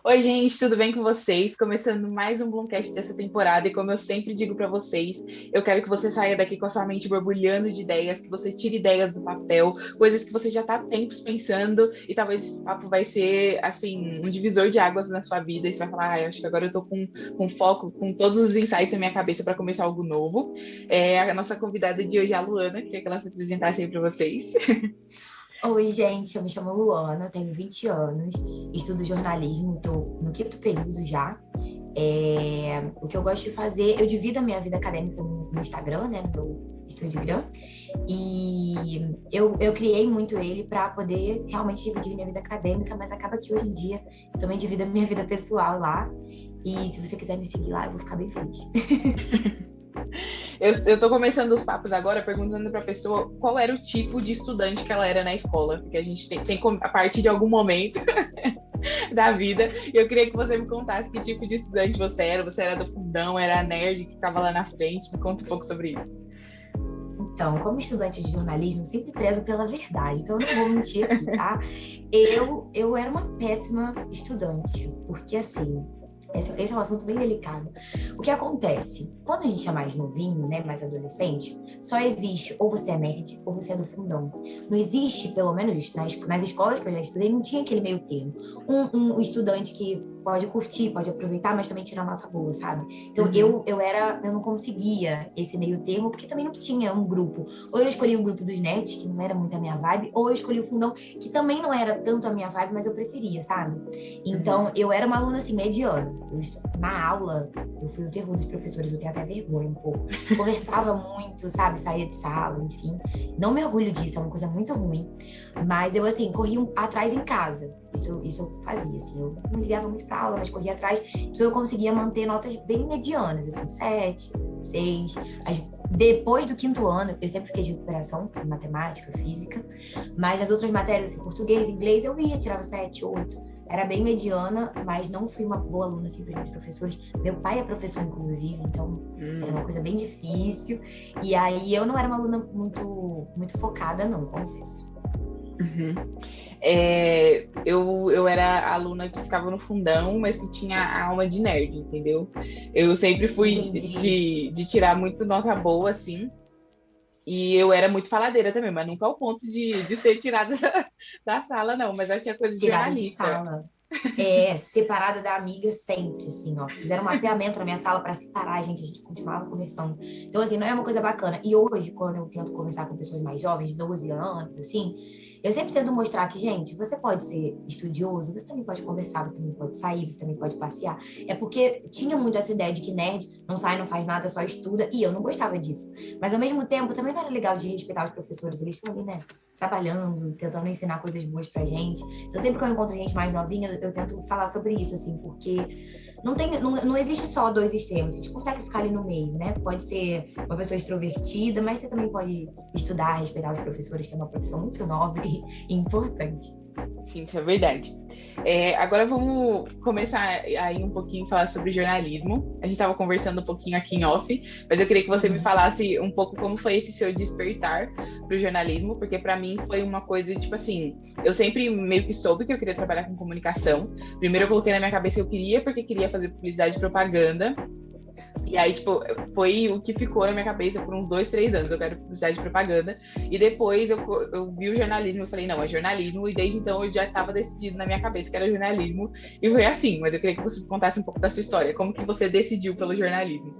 Oi, gente, tudo bem com vocês? Começando mais um Bloomcast dessa temporada, e como eu sempre digo para vocês, eu quero que você saia daqui com a sua mente borbulhando de ideias, que você tire ideias do papel, coisas que você já está há tempos pensando, e talvez esse papo vai ser, assim, um divisor de águas na sua vida, e você vai falar, acho que agora eu tô com foco, com todos os insights na minha cabeça para começar algo novo. A nossa convidada de hoje é a Luana, queria que ela se apresentasse aí para vocês. Oi, gente, eu me chamo Luana, tenho 20 anos, estudo jornalismo, estou no quinto período já. O que eu gosto de fazer, eu divido a minha vida acadêmica no Instagram, né, no meu Instagram, e eu criei muito ele para poder realmente dividir minha vida acadêmica, mas acaba que hoje em dia eu também divido a minha vida pessoal lá, e se você quiser me seguir lá, eu vou ficar bem feliz. Eu tô começando os papos agora perguntando para a pessoa qual era o tipo de estudante que ela era na escola, porque a gente tem a partir de algum momento da vida, e eu queria que você me contasse que tipo de estudante você era do fundão, era a nerd que ficava lá na frente, me conta um pouco sobre isso. Então, como estudante de jornalismo, sempre prezo pela verdade, então eu não vou mentir aqui, tá? Eu era uma péssima estudante, porque assim, esse é um assunto bem delicado. O que acontece? Quando a gente é mais novinho, né, mais adolescente, só existe ou você é nerd ou você é do fundão. Não existe, pelo menos nas escolas que eu já estudei, não tinha aquele meio termo. Um estudante que pode curtir, pode aproveitar, mas também tirar nota boa, sabe? Então Uhum. eu não conseguia esse meio termo, porque também não tinha um grupo. Ou eu escolhi o grupo dos nerds, que não era muito a minha vibe, ou eu escolhi o fundão, que também não era tanto a minha vibe, mas eu preferia, sabe? Uhum. Então, eu era uma aluna, assim, mediana. Na aula, eu fui o terror dos professores, eu tenho até vergonha um pouco. Conversava muito, sabe? Saía de sala, enfim. Não me orgulho disso, é uma coisa muito ruim. Mas eu, assim, corria atrás em casa. Isso eu fazia, assim. Eu não ligava muito pra aula, mas corria atrás. Então, eu conseguia manter notas bem medianas, assim, 7, 6. Depois do quinto ano, eu sempre fiquei de recuperação em matemática, física. Mas nas outras matérias, assim, português, inglês, eu ia, tirava 7, 8. Era bem mediana, mas não fui uma boa aluna assim para os meus professores. Meu pai é professor, inclusive, então era uma Uhum. coisa bem difícil. E aí eu não era uma aluna muito focada, não, confesso. Uhum. Eu era a aluna que ficava no fundão, mas que tinha a alma de nerd, entendeu? Eu sempre fui Entendi. de tirar muito nota boa, assim, e eu era muito faladeira também, mas nunca ao ponto de ser tirada da sala, não. Mas acho que é coisa de Tirada de jornalista. sala. Separada da amiga sempre, assim, ó. Fizeram um mapeamento na minha sala para separar, a gente continuava conversando. Então, assim, não é uma coisa bacana. E hoje, quando eu tento conversar com pessoas mais jovens, 12 anos, assim, eu sempre tento mostrar que, gente, você pode ser estudioso, você também pode conversar, você também pode sair, você também pode passear. É porque tinha muito essa ideia de que nerd não sai, não faz nada, só estuda, e eu não gostava disso. Mas, ao mesmo tempo, também não era legal de respeitar os professores, eles estão ali, né, trabalhando, tentando ensinar coisas boas pra gente. Então, sempre que eu encontro gente mais novinha, eu tento falar sobre isso, assim, porque não existe só dois extremos. A gente consegue ficar ali no meio, né? Pode ser uma pessoa extrovertida, mas você também pode estudar, respeitar os professores, que é uma profissão muito nobre e importante. Sim, isso é verdade. Agora vamos começar aí um pouquinho a falar sobre jornalismo. A gente estava conversando um pouquinho aqui em off, mas eu queria que você me Uhum. falasse um pouco como foi esse seu despertar para o jornalismo, porque para mim foi uma coisa, tipo assim, eu sempre meio que soube que eu queria trabalhar com comunicação. Primeiro eu coloquei na minha cabeça que eu queria, porque queria fazer publicidade e propaganda. E aí, tipo, foi o que ficou na minha cabeça por uns 2, 3 anos. Eu quero publicidade e propaganda. E depois eu vi o jornalismo e falei, não, é jornalismo. E desde então eu já estava decidido na minha cabeça que era jornalismo. E foi assim. Mas eu queria que você contasse um pouco da sua história. Como que você decidiu pelo jornalismo?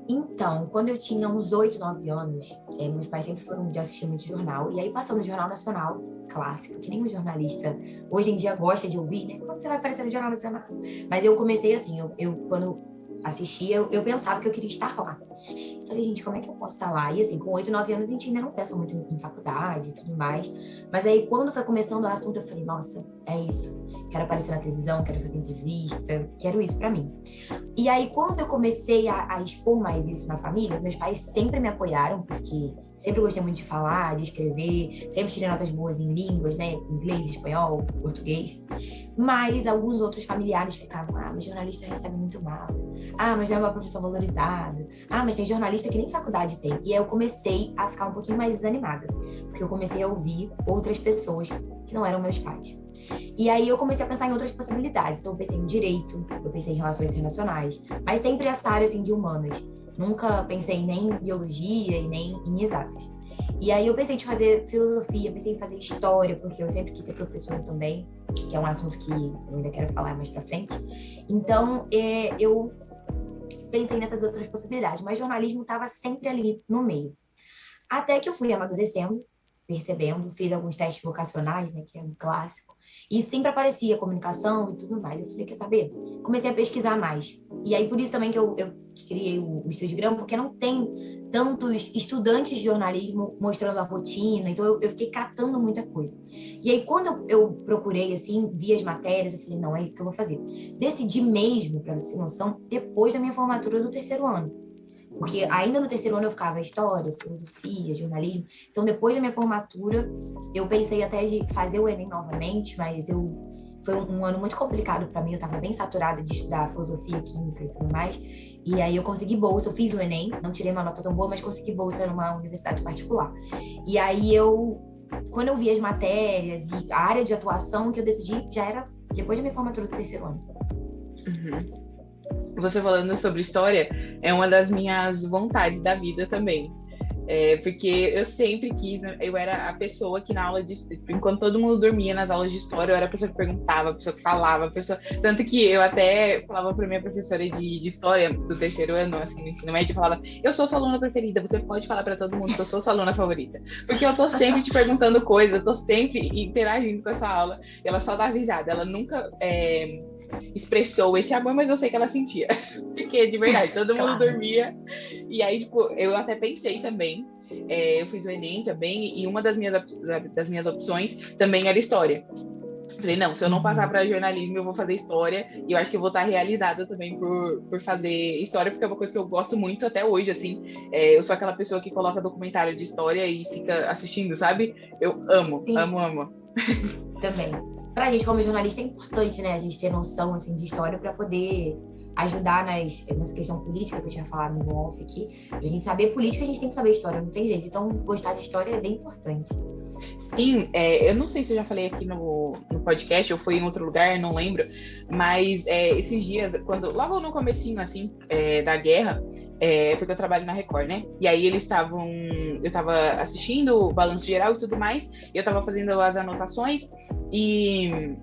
Então, quando eu tinha uns 8, 9 anos, meus pais sempre foram de assistir muito jornal. E aí passou no Jornal Nacional, clássico, que nem um jornalista hoje em dia gosta de ouvir, né? Quando você vai aparecer no Jornal Nacional. Mas eu comecei assim, quando assistia, eu pensava que eu queria estar lá. Falei, gente, como é que eu posso estar lá? E assim, com 8, 9 anos, a gente ainda não pensa muito em faculdade e tudo mais. Mas aí, quando foi começando o assunto, eu falei, nossa, é isso. Quero aparecer na televisão, quero fazer entrevista, quero isso pra mim. E aí, quando eu comecei a expor mais isso na família, meus pais sempre me apoiaram, porque sempre gostei muito de falar, de escrever, sempre tirei notas boas em línguas, né? Inglês, espanhol, português. Mas alguns outros familiares ficavam, mas jornalista recebe muito mal. Mas não é uma profissão valorizada. Mas tem jornalista que nem faculdade tem. E aí eu comecei a ficar um pouquinho mais desanimada, porque eu comecei a ouvir outras pessoas que não eram meus pais. E aí eu comecei a pensar em outras possibilidades. Então eu pensei em direito, eu pensei em relações internacionais, mas sempre essa área assim de humanas. Nunca pensei nem em biologia e nem em exatas. E aí eu pensei em fazer filosofia, pensei em fazer história, porque eu sempre quis ser professora também, que é um assunto que eu ainda quero falar mais pra frente. Então eu pensei nessas outras possibilidades, mas jornalismo estava sempre ali no meio. Até que eu fui amadurecendo, percebendo, fiz alguns testes vocacionais, né, que é um clássico, e sempre aparecia comunicação e tudo mais. Eu falei, quer saber? Comecei a pesquisar mais. E aí, por isso também que eu criei o Estúdio Grão, porque não tem tantos estudantes de jornalismo mostrando a rotina, então eu fiquei catando muita coisa. E aí, quando eu procurei, assim, vi as matérias, eu falei, não, é isso que eu vou fazer. Decidi mesmo, para você ter noção, depois da minha formatura do terceiro ano. Porque ainda no terceiro ano eu ficava história, filosofia, jornalismo. Então, depois da minha formatura, eu pensei até de fazer o Enem novamente, mas foi um ano muito complicado para mim. Eu estava bem saturada de estudar filosofia, química e tudo mais. E aí eu consegui bolsa, eu fiz o Enem, não tirei uma nota tão boa, mas consegui bolsa numa universidade particular. E aí quando eu vi as matérias e a área de atuação que eu decidi, já era depois da minha formatura do terceiro ano. Uhum. Você falando sobre história é uma das minhas vontades da vida também. Porque eu sempre quis, eu era a pessoa que na aula de, enquanto todo mundo dormia nas aulas de história, eu era a pessoa que perguntava, a pessoa que falava, a pessoa, tanto que eu até falava para minha professora de história do terceiro ano, assim, no ensino médio, eu falava, eu sou sua aluna preferida, você pode falar para todo mundo que eu sou sua aluna favorita, porque eu tô sempre te perguntando coisas, eu tô sempre interagindo com essa aula, e ela só dá risada, ela nunca expressou esse amor, mas eu sei que ela sentia. Porque, de verdade, todo mundo dormia. E aí, tipo, eu até pensei também. Eu fiz o Enem também, e uma das minhas opções também era história. Falei, não, se eu não passar para jornalismo, eu vou fazer história. E eu acho que eu vou estar realizada também por fazer história, porque é uma coisa que eu gosto muito até hoje, assim. Eu sou aquela pessoa que coloca documentário de história e fica assistindo, sabe? Eu amo, Sim. amo. Também. Pra gente, como jornalista, é importante, né, a gente ter noção, assim, de história para poder ajudar nessa questão política que eu tinha falado no off aqui. Pra gente saber política, a gente tem que saber história, não tem jeito. Então, gostar de história é bem importante. Sim, eu não sei se eu já falei aqui no podcast ou foi em outro lugar, não lembro, mas esses dias, logo no comecinho, assim, da guerra, porque eu trabalho na Record, né? E aí eu estava assistindo o balanço geral e tudo mais, e eu estava fazendo as anotações e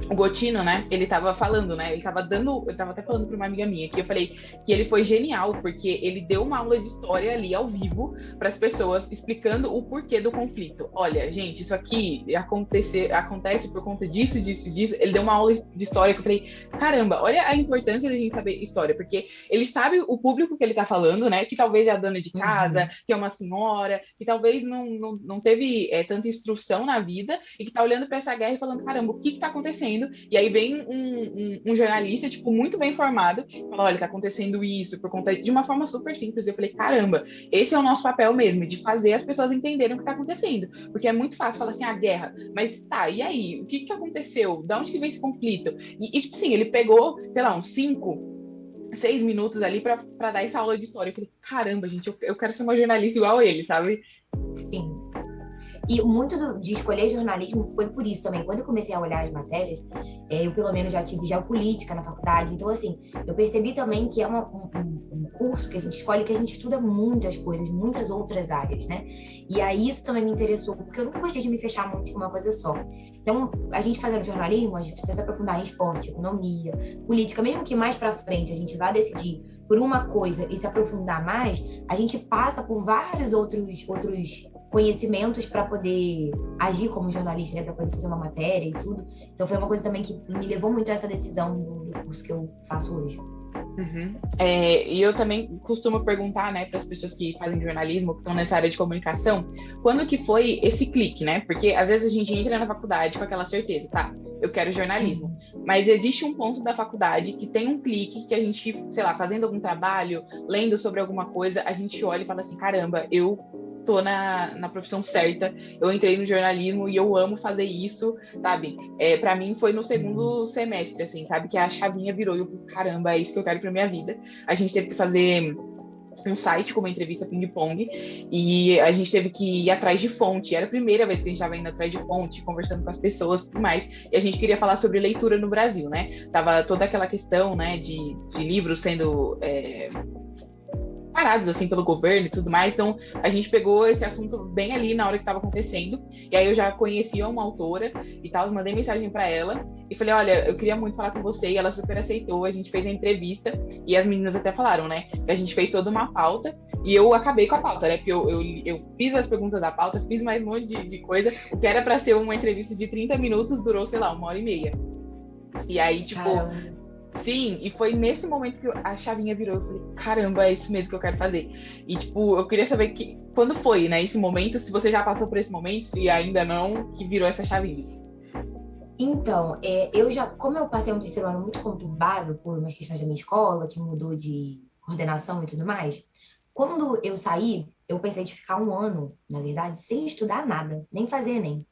o Gotino, né, ele tava falando, né, eu tava até falando pra uma amiga minha, que eu falei que ele foi genial, porque ele deu uma aula de história ali ao vivo para as pessoas, explicando o porquê do conflito. Olha, gente, isso aqui acontece por conta disso. Ele deu uma aula de história que eu falei, caramba, olha a importância da gente saber história, porque ele sabe o público que ele tá falando, né, que talvez é a dona de casa, que é uma senhora, que talvez não teve tanta instrução na vida, e que tá olhando para essa guerra e falando, caramba, o que tá acontecendo? E aí vem um jornalista, tipo, muito bem informado, e fala, olha, tá acontecendo isso, por conta de uma forma super simples. Eu falei, caramba, esse é o nosso papel mesmo, de fazer as pessoas entenderem o que tá acontecendo. Porque é muito fácil falar assim, a guerra, mas tá, e aí? O que aconteceu? Da onde que vem esse conflito? E tipo assim, ele pegou, sei lá, uns 6 minutos ali para dar essa aula de história. Eu falei, caramba, gente, eu quero ser uma jornalista igual a ele, sabe? Sim. E muito de escolher jornalismo foi por isso também. Quando eu comecei a olhar as matérias, eu pelo menos já tive geopolítica na faculdade. Então, assim, eu percebi também que é um curso que a gente escolhe, que a gente estuda muitas coisas, muitas outras áreas, né? E aí isso também me interessou, porque eu nunca gostei de me fechar muito em uma coisa só. Então, a gente fazendo jornalismo, a gente precisa se aprofundar em esporte, economia, política, mesmo que mais para frente a gente vá decidir por uma coisa e se aprofundar mais, a gente passa por vários outros conhecimentos para poder agir como jornalista, né, para poder fazer uma matéria e tudo. Então foi uma coisa também que me levou muito a essa decisão do curso que eu faço hoje. Uhum. E eu também costumo perguntar, né, para as pessoas que fazem jornalismo, que estão nessa área de comunicação, quando que foi esse clique, né? Porque às vezes a gente entra na faculdade com aquela certeza, tá, eu quero jornalismo, mas existe um ponto da faculdade que tem um clique que a gente, sei lá, fazendo algum trabalho, lendo sobre alguma coisa, a gente olha e fala assim, caramba, eu tô na profissão certa, eu entrei no jornalismo e eu amo fazer isso, sabe? Para mim foi no segundo semestre, assim, sabe? Que a chavinha virou e eu falei, caramba, é isso que eu quero pra minha vida. A gente teve que fazer um site como a entrevista ping-pong, e a gente teve que ir atrás de fonte. Era a primeira vez que a gente estava indo atrás de fonte, conversando com as pessoas e tudo mais, e a gente queria falar sobre leitura no Brasil, né? Tava toda aquela questão, né, de livros sendo parados, assim, pelo governo e tudo mais, então a gente pegou esse assunto bem ali na hora que estava acontecendo, e aí eu já conhecia uma autora e tal, mandei mensagem para ela, e falei, olha, eu queria muito falar com você, e ela super aceitou, a gente fez a entrevista, e as meninas até falaram, né, que a gente fez toda uma pauta, e eu acabei com a pauta, né, porque eu fiz as perguntas da pauta, fiz mais um monte de coisa, o que era para ser uma entrevista de 30 minutos, durou, sei lá, 1h30. E aí, tipo... Caramba. Sim, e foi nesse momento que a chavinha virou. Eu falei, caramba, é isso mesmo que eu quero fazer. E, tipo, eu queria saber quando foi, né, esse momento, se você já passou por esse momento, se ainda não, que virou essa chavinha. Então, como eu passei um terceiro ano muito conturbado por umas questões da minha escola, que mudou de coordenação e tudo mais, quando eu saí, eu pensei de ficar um ano, na verdade, sem estudar nada, nem fazer Enem.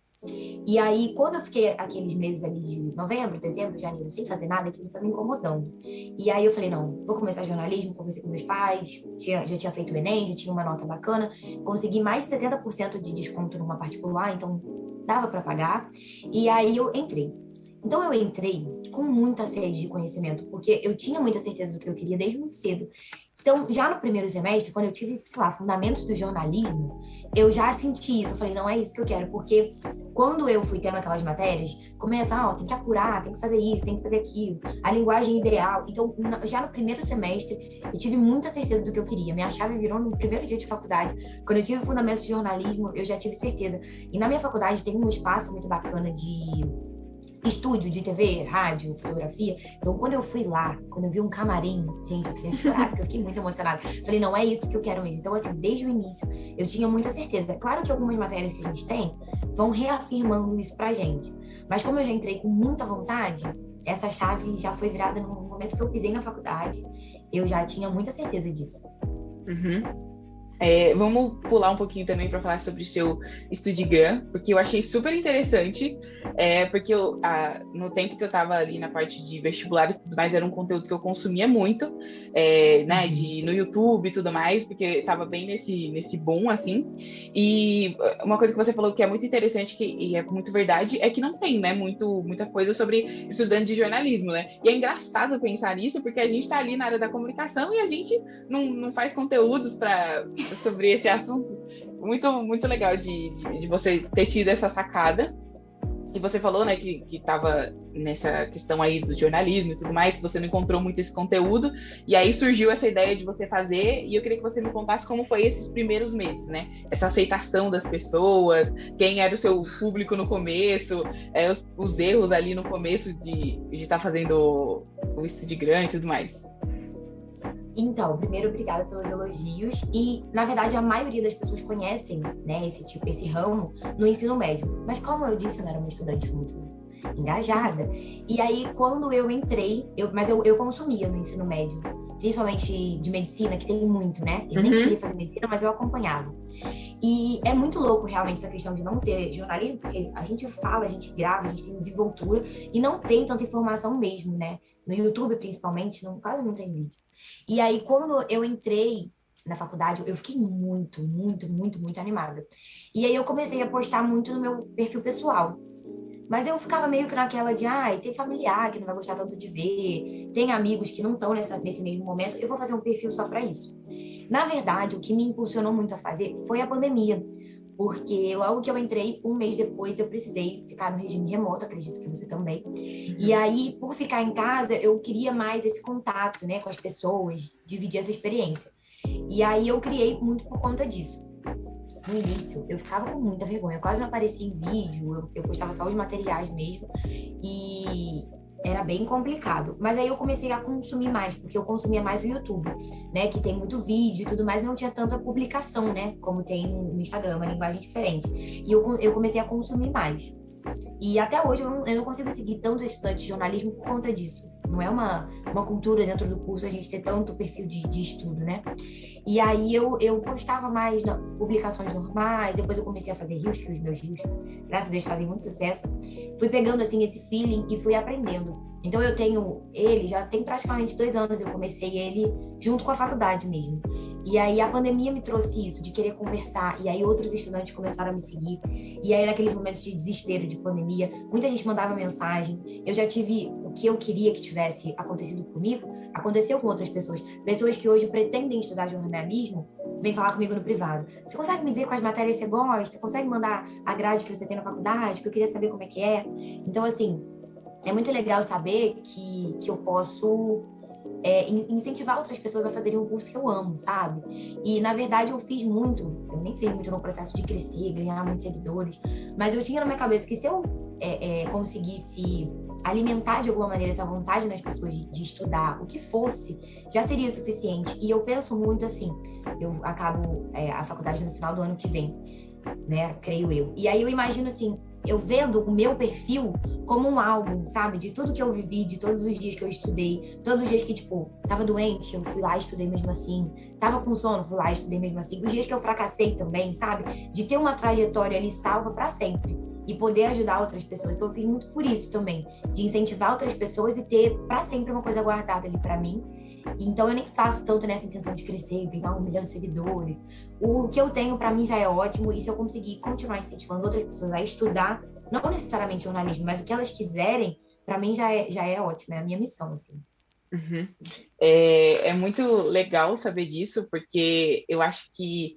E aí, quando eu fiquei aqueles meses ali de novembro, dezembro, janeiro, sem fazer nada, aquilo foi me incomodando. E aí eu falei, não, vou começar jornalismo, conversei com meus pais, já tinha feito o Enem, já tinha uma nota bacana, consegui mais de 70% de desconto numa particular, então dava para pagar. E aí eu entrei. Então eu entrei com muita sede de conhecimento, porque eu tinha muita certeza do que eu queria desde muito cedo. Então, já no primeiro semestre, quando eu tive, sei lá, fundamentos do jornalismo, eu já senti isso. Eu falei, não é isso que eu quero, porque quando eu fui tendo aquelas matérias, começa, tem que apurar, tem que fazer isso, tem que fazer aquilo, a linguagem ideal. Então, já no primeiro semestre, eu tive muita certeza do que eu queria. Minha chave virou no primeiro dia de faculdade. Quando eu tive fundamentos de jornalismo, eu já tive certeza. E na minha faculdade tem um espaço muito bacana de estúdio de TV, rádio, fotografia. Então, quando eu fui lá, quando eu vi um camarim, gente, eu queria chorar, porque eu fiquei muito emocionada. Falei, não, é isso que eu quero mesmo. Então, assim, desde o início, eu tinha muita certeza. Claro que algumas matérias que a gente tem vão reafirmando isso pra gente. Mas como eu já entrei com muita vontade, essa chave já foi virada no momento que eu pisei na faculdade. Eu já tinha muita certeza disso. Uhum. Vamos pular um pouquinho também para falar sobre o seu Estudigram, porque eu achei super interessante, porque no tempo que eu estava ali na parte de vestibular e tudo mais, era um conteúdo que eu consumia muito, né, no YouTube e tudo mais, porque estava bem nesse boom, assim, e uma coisa que você falou que é muito interessante, e é muito verdade, é que não tem, né, muita coisa sobre estudante de jornalismo, né, e é engraçado pensar nisso, porque a gente está ali na área da comunicação e a gente não faz conteúdos sobre esse assunto. Muito, muito legal de você ter tido essa sacada. E você falou, né, que estava nessa questão aí do jornalismo e tudo mais, que você não encontrou muito esse conteúdo, e aí surgiu essa ideia de você fazer, e eu queria que você me contasse como foi esses primeiros meses, né? Essa aceitação das pessoas, quem era o seu público no começo, os erros ali no começo de estar fazendo o Estudigram e tudo mais. Então, primeiro, obrigada pelos elogios. E, na verdade, a maioria das pessoas conhecem, né, esse ramo no ensino médio. Mas, como eu disse, eu não era uma estudante muito engajada. E aí, quando eu entrei, eu consumia no ensino médio, principalmente de medicina, que tem muito, né? Eu nem queria fazer medicina, mas eu acompanhava. E é muito louco, realmente, essa questão de não ter jornalismo, porque a gente fala, a gente grava, a gente tem desenvoltura, e não tem tanta informação mesmo, né? No YouTube, principalmente, quase não tem vídeo. E aí, quando eu entrei na faculdade, eu fiquei muito, muito, muito, muito animada. E aí, eu comecei a postar muito no meu perfil pessoal. Mas eu ficava meio que naquela de, tem familiar que não vai gostar tanto de ver, tem amigos que não estão nesse mesmo momento, eu vou fazer um perfil só para isso. Na verdade, o que me impulsionou muito a fazer foi a pandemia, porque logo que eu entrei, um mês depois, eu precisei ficar no regime remoto, acredito que você também. E aí, por ficar em casa, eu queria mais esse contato, né, com as pessoas, dividir essa experiência. E aí, eu criei muito por conta disso. No início, eu ficava com muita vergonha, eu quase não aparecia em vídeo, eu postava só os materiais mesmo, e era bem complicado. Mas aí eu comecei a consumir mais, porque eu consumia mais o YouTube, né, que tem muito vídeo e tudo mais, e não tinha tanta publicação, né, como tem no Instagram, uma linguagem diferente. E eu comecei a consumir mais. E até hoje eu não consigo seguir tantos estudantes de jornalismo por conta disso. Não é uma cultura dentro do curso a gente ter tanto perfil de estudo, né? E aí eu postava mais publicações normais, depois eu comecei a fazer reels, que os meus reels, graças a Deus, fazem muito sucesso. Fui pegando, assim, esse feeling e fui aprendendo. Então eu tenho ele, já tem praticamente 2 anos, eu comecei ele junto com a faculdade mesmo. E aí a pandemia me trouxe isso, de querer conversar, e aí outros estudantes começaram a me seguir. E aí naqueles momentos de desespero, de pandemia, muita gente mandava mensagem. Eu já tive o que eu queria que tivesse acontecido comigo, aconteceu com outras pessoas. Pessoas que hoje pretendem estudar jornalismo, vem falar comigo no privado. Você consegue me dizer quais matérias você gosta? Você consegue mandar a grade que você tem na faculdade? Que eu queria saber como é que é. Então, assim, é muito legal saber que eu posso incentivar outras pessoas a fazerem um curso que eu amo, sabe? E, na verdade, eu nem fiz muito no processo de crescer, ganhar muitos seguidores, mas eu tinha na minha cabeça que se eu conseguisse alimentar de alguma maneira essa vontade nas pessoas de estudar, o que fosse, já seria o suficiente. E eu penso muito assim, eu acabo a faculdade no final do ano que vem, né? Creio eu. E aí eu imagino assim, eu vendo o meu perfil como um álbum, sabe? De tudo que eu vivi, de todos os dias que eu estudei, todos os dias que, tipo, tava doente, eu fui lá e estudei mesmo assim. Tava com sono, fui lá e estudei mesmo assim. Os dias que eu fracassei também, sabe? De ter uma trajetória ali salva para sempre e poder ajudar outras pessoas. Então eu fiz muito por isso também, de incentivar outras pessoas e ter para sempre uma coisa guardada ali para mim. Então eu nem faço tanto nessa intenção de crescer, ganhar 1 milhão de seguidores. O que eu tenho para mim já é ótimo, e se eu conseguir continuar incentivando outras pessoas a estudar, não necessariamente jornalismo, mas o que elas quiserem, para mim já é ótimo, é a minha missão, assim. Uhum. É muito legal saber disso, porque eu acho que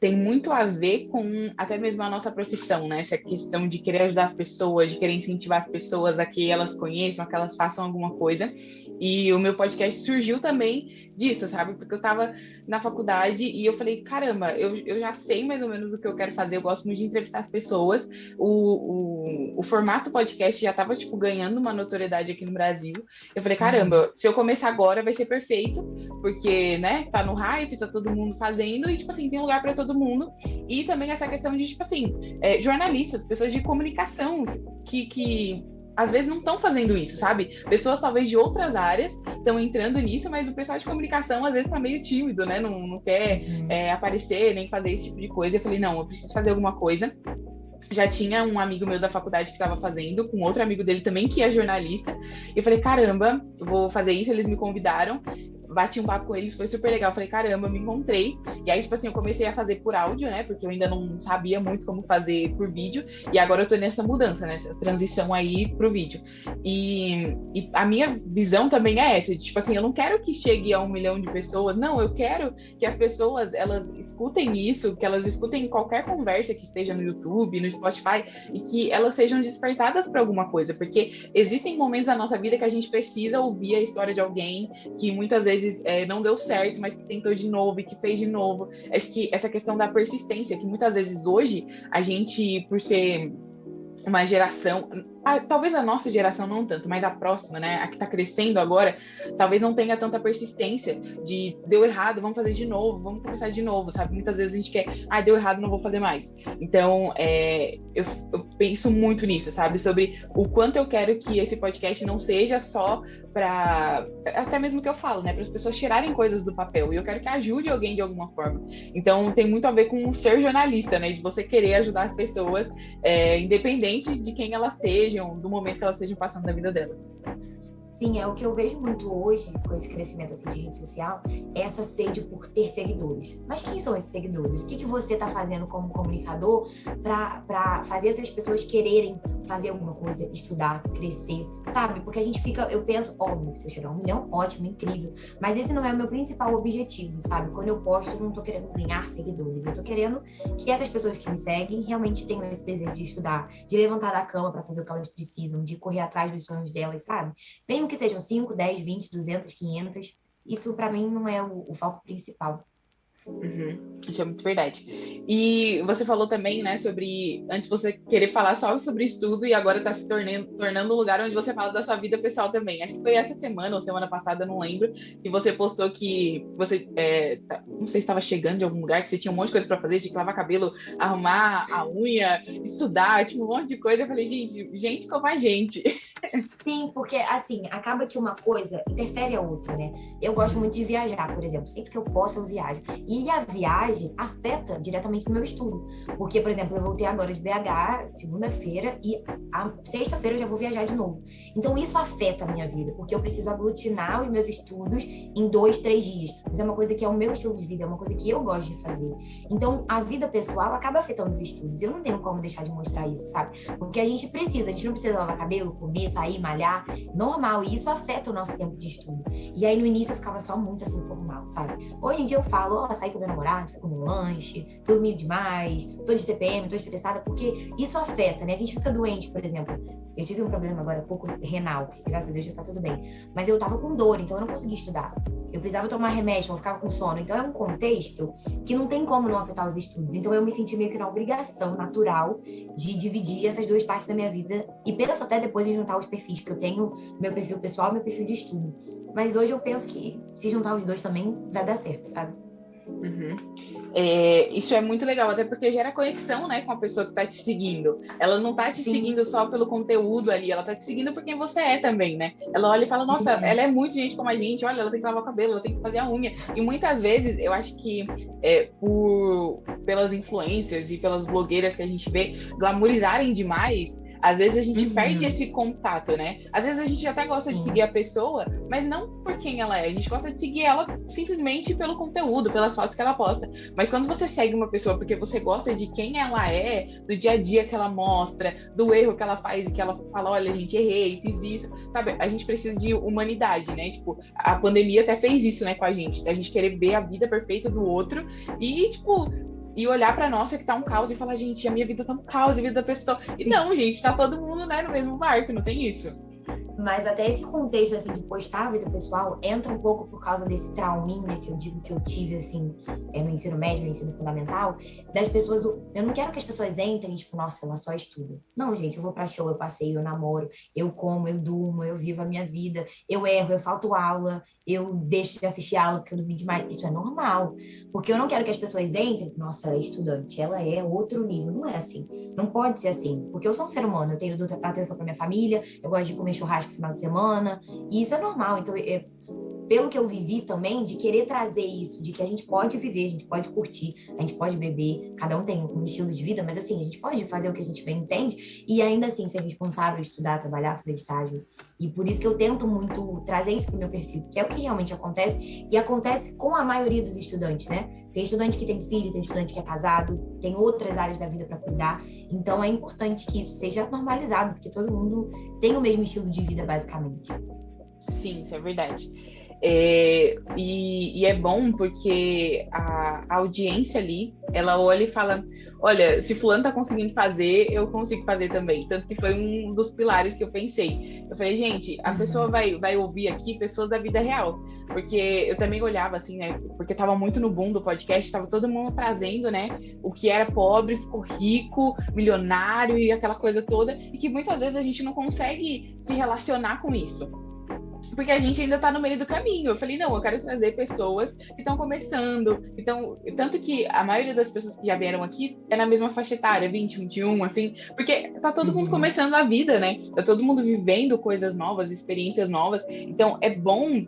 tem muito a ver com até mesmo a nossa profissão, né? Essa questão de querer ajudar as pessoas, de querer incentivar as pessoas a que elas conheçam, a que elas façam alguma coisa. E o meu podcast surgiu também disso, sabe? Porque eu estava na faculdade e eu falei, caramba, eu já sei mais ou menos o que eu quero fazer, eu gosto muito de entrevistar as pessoas. O formato podcast já estava, tipo, ganhando uma notoriedade aqui no Brasil. Eu falei, caramba, se eu começar agora vai ser perfeito, porque, né, tá no hype, tá todo mundo fazendo, e, tipo assim, tem lugar para todo mundo. E também essa questão de, tipo assim, jornalistas, pessoas de comunicação que às vezes não estão fazendo isso, sabe? Pessoas talvez de outras áreas estão entrando nisso, mas o pessoal de comunicação às vezes tá meio tímido, né? Não quer aparecer, nem fazer esse tipo de coisa. Eu falei, não, eu preciso fazer alguma coisa. Já tinha um amigo meu da faculdade que estava fazendo, com outro amigo dele também que é jornalista. Eu falei, caramba, eu vou fazer isso. Eles me convidaram, bati um papo com eles, foi super legal. Eu falei, caramba, me encontrei. E aí, tipo assim, eu comecei a fazer por áudio, né? Porque eu ainda não sabia muito como fazer por vídeo. E agora eu tô nessa mudança, nessa transição aí pro vídeo. E a minha visão também é essa, de, tipo assim, eu não quero que chegue a 1 milhão de pessoas. Não, eu quero que as pessoas, elas escutem isso, que elas escutem qualquer conversa que esteja no YouTube, no Spotify, e que elas sejam despertadas para alguma coisa. Porque existem momentos da nossa vida que a gente precisa ouvir a história de alguém que muitas vezes não deu certo, mas que tentou de novo e que fez de novo. Acho que essa questão da persistência, que muitas vezes hoje a gente, por ser uma geração, talvez a nossa geração não tanto, mas a próxima, né, a que está crescendo agora, talvez não tenha tanta persistência de deu errado, vamos fazer de novo, vamos começar de novo, sabe? Muitas vezes a gente quer, deu errado, não vou fazer mais. Então, eu penso muito nisso, sabe? Sobre o quanto eu quero que esse podcast não seja só para, até mesmo que eu falo, né, para as pessoas tirarem coisas do papel, e eu quero que ajude alguém de alguma forma. Então, tem muito a ver com ser jornalista, né, de você querer ajudar as pessoas, independente de quem elas sejam, do momento que elas estejam passando na vida delas. Sim, é o que eu vejo muito hoje, com esse crescimento assim, de rede social, é essa sede por ter seguidores. Mas quem são esses seguidores? O que você está fazendo como comunicador para fazer essas pessoas quererem fazer alguma coisa, estudar, crescer, sabe? Porque a gente fica, eu penso, óbvio, se eu chegar a 1 milhão, ótimo, incrível. Mas esse não é o meu principal objetivo, sabe? Quando eu posto, eu não tô querendo ganhar seguidores. Eu tô querendo que essas pessoas que me seguem realmente tenham esse desejo de estudar, de levantar da cama para fazer o que elas precisam, de correr atrás dos sonhos delas, sabe? Mesmo que sejam 5, 10, 20, 200, 500, isso para mim não é o foco principal. Isso é muito verdade. E você falou também, né, sobre antes você querer falar só sobre estudo e agora tá se tornando um lugar onde você fala da sua vida pessoal também. Acho que foi essa semana ou semana passada, não lembro, que você postou que você, não sei se estava chegando de algum lugar, que você tinha um monte de coisa para fazer, tinha que lavar cabelo, arrumar a unha, estudar, tipo, um monte de coisa. Eu falei, gente como a gente. Sim, porque assim, acaba que uma coisa interfere a outra, né? Eu gosto muito de viajar, por exemplo. Sempre que eu posso, eu viajo. E a viagem afeta diretamente no meu estudo. Porque, por exemplo, eu voltei agora de BH, segunda-feira, e a sexta-feira eu já vou viajar de novo. Então, isso afeta a minha vida, porque eu preciso aglutinar os meus estudos em 2, 3 dias. Mas é uma coisa que é o meu estilo de vida, é uma coisa que eu gosto de fazer. Então, a vida pessoal acaba afetando os estudos. Eu não tenho como deixar de mostrar isso, sabe? Porque a gente não precisa lavar cabelo, comer, sair, malhar, normal, e isso afeta o nosso tempo de estudo. E aí no início eu ficava só muito assim formal, sabe? Hoje em dia eu falo, saí com meu namorado, fui comer um lanche, dormi demais, tô de TPM, tô estressada, porque isso afeta, né? A gente fica doente, por exemplo. Eu tive um problema agora há pouco renal, que graças a Deus já tá tudo bem. Mas eu tava com dor, então eu não conseguia estudar. Eu precisava tomar remédio, eu ficava com sono. Então é um contexto que não tem como não afetar os estudos. Então eu me senti meio que na obrigação natural de dividir essas duas partes da minha vida. E penso até depois de juntar os perfis, porque eu tenho meu perfil pessoal e meu perfil de estudo. Mas hoje eu penso que se juntar os dois também vai dar certo, sabe? Isso é muito legal, até porque gera conexão, né, com a pessoa que está te seguindo. Ela não está te seguindo só pelo conteúdo ali, ela está te seguindo por quem você é também, né? Ela olha e fala, nossa, ela é muito gente como a gente, olha, ela tem que lavar o cabelo, ela tem que fazer a unha. E muitas vezes, eu acho que pelas influências e pelas blogueiras que a gente vê glamourizarem demais, às vezes a gente perde esse contato, né? Às vezes a gente até gosta de seguir a pessoa, mas não por quem ela é. A gente gosta de seguir ela simplesmente pelo conteúdo, pelas fotos que ela posta. Mas quando você segue uma pessoa porque você gosta de quem ela é, do dia a dia que ela mostra, do erro que ela faz e que ela fala, olha, gente, errei, fiz isso, sabe? A gente precisa de humanidade, né? Tipo, a pandemia até fez isso, né, com a gente querer ver a vida perfeita do outro e, tipo, e olhar pra nossa que tá um caos e falar, gente, a minha vida tá um caos, a vida da pessoa. Sim. E não, gente, tá todo mundo, né, no mesmo barco, não tem isso. Mas até esse contexto, assim, de postar a vida pessoal entra um pouco por causa desse trauminha que eu digo que eu tive, assim, no ensino médio, no ensino fundamental, das pessoas... Eu não quero que as pessoas entrem, tipo, nossa, ela só estuda. Não, gente, eu vou pra show, eu passeio, eu namoro, eu como, eu durmo, eu vivo a minha vida, eu erro, eu falto aula, eu deixo de assistir aula porque eu dormi demais. Isso é normal. Porque eu não quero que as pessoas entrem, nossa, ela é estudante, ela é outro nível. Não é assim. Não pode ser assim. Porque eu sou um ser humano, eu tenho atenção pra minha família, eu gosto de comer churrasco no final de semana, e isso é normal. Então, pelo que eu vivi também, de querer trazer isso, de que a gente pode viver, a gente pode curtir, a gente pode beber, cada um tem um estilo de vida, mas assim, a gente pode fazer o que a gente bem entende e ainda assim ser responsável, estudar, trabalhar, fazer estágio. E por isso que eu tento muito trazer isso pro meu perfil, que é o que realmente acontece, e acontece com a maioria dos estudantes, né? Tem estudante que tem filho, tem estudante que é casado, tem outras áreas da vida para cuidar, então é importante que isso seja normalizado, porque todo mundo tem o mesmo estilo de vida, basicamente. Sim, isso é verdade. E é bom porque a audiência ali, ela olha e fala, olha, se fulano tá conseguindo fazer, eu consigo fazer também. Tanto que foi um dos pilares que eu pensei. Eu falei, gente, a pessoa vai ouvir aqui pessoas da vida real. Porque eu também olhava assim, né? Porque tava muito no boom do podcast, tava todo mundo trazendo, né? O que era pobre ficou rico, milionário e aquela coisa toda. E que muitas vezes a gente não consegue se relacionar com isso. Porque a gente ainda tá no meio do caminho. Eu falei, não, eu quero trazer pessoas que estão começando. Então, tanto que a maioria das pessoas que já vieram aqui é na mesma faixa etária, 20, 21, assim, porque tá todo mundo começando a vida, né? Tá todo mundo vivendo coisas novas, experiências novas. Então, é bom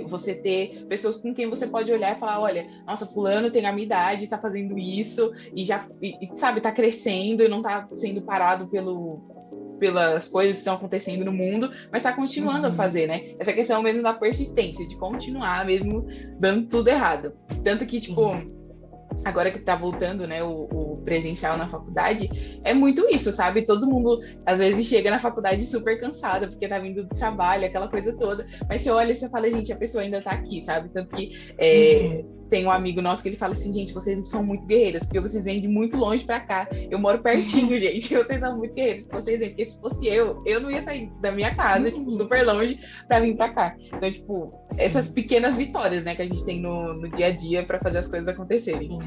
você ter pessoas com quem você pode olhar e falar, olha, nossa, fulano tem a minha idade, tá fazendo isso, e sabe, tá crescendo e não tá sendo parado pelas coisas que estão acontecendo no mundo, mas tá continuando a fazer, né? Essa questão mesmo da persistência, de continuar mesmo dando tudo errado. Tanto que, tipo, agora que tá voltando, né, o presencial na faculdade, é muito isso, sabe? Todo mundo, às vezes, chega na faculdade super cansada, porque tá vindo do trabalho, aquela coisa toda, mas você olha e você fala, gente, a pessoa ainda tá aqui, sabe? Tanto que tem um amigo nosso que ele fala assim, gente, vocês são muito guerreiras, porque vocês vêm de muito longe pra cá. Eu moro pertinho, gente. Vocês são muito guerreiras. Vocês vêm, porque se fosse eu não ia sair da minha casa, tipo, super longe pra vir pra cá. Então, tipo, essas pequenas vitórias, né, que a gente tem no dia a dia pra fazer as coisas acontecerem. Sim.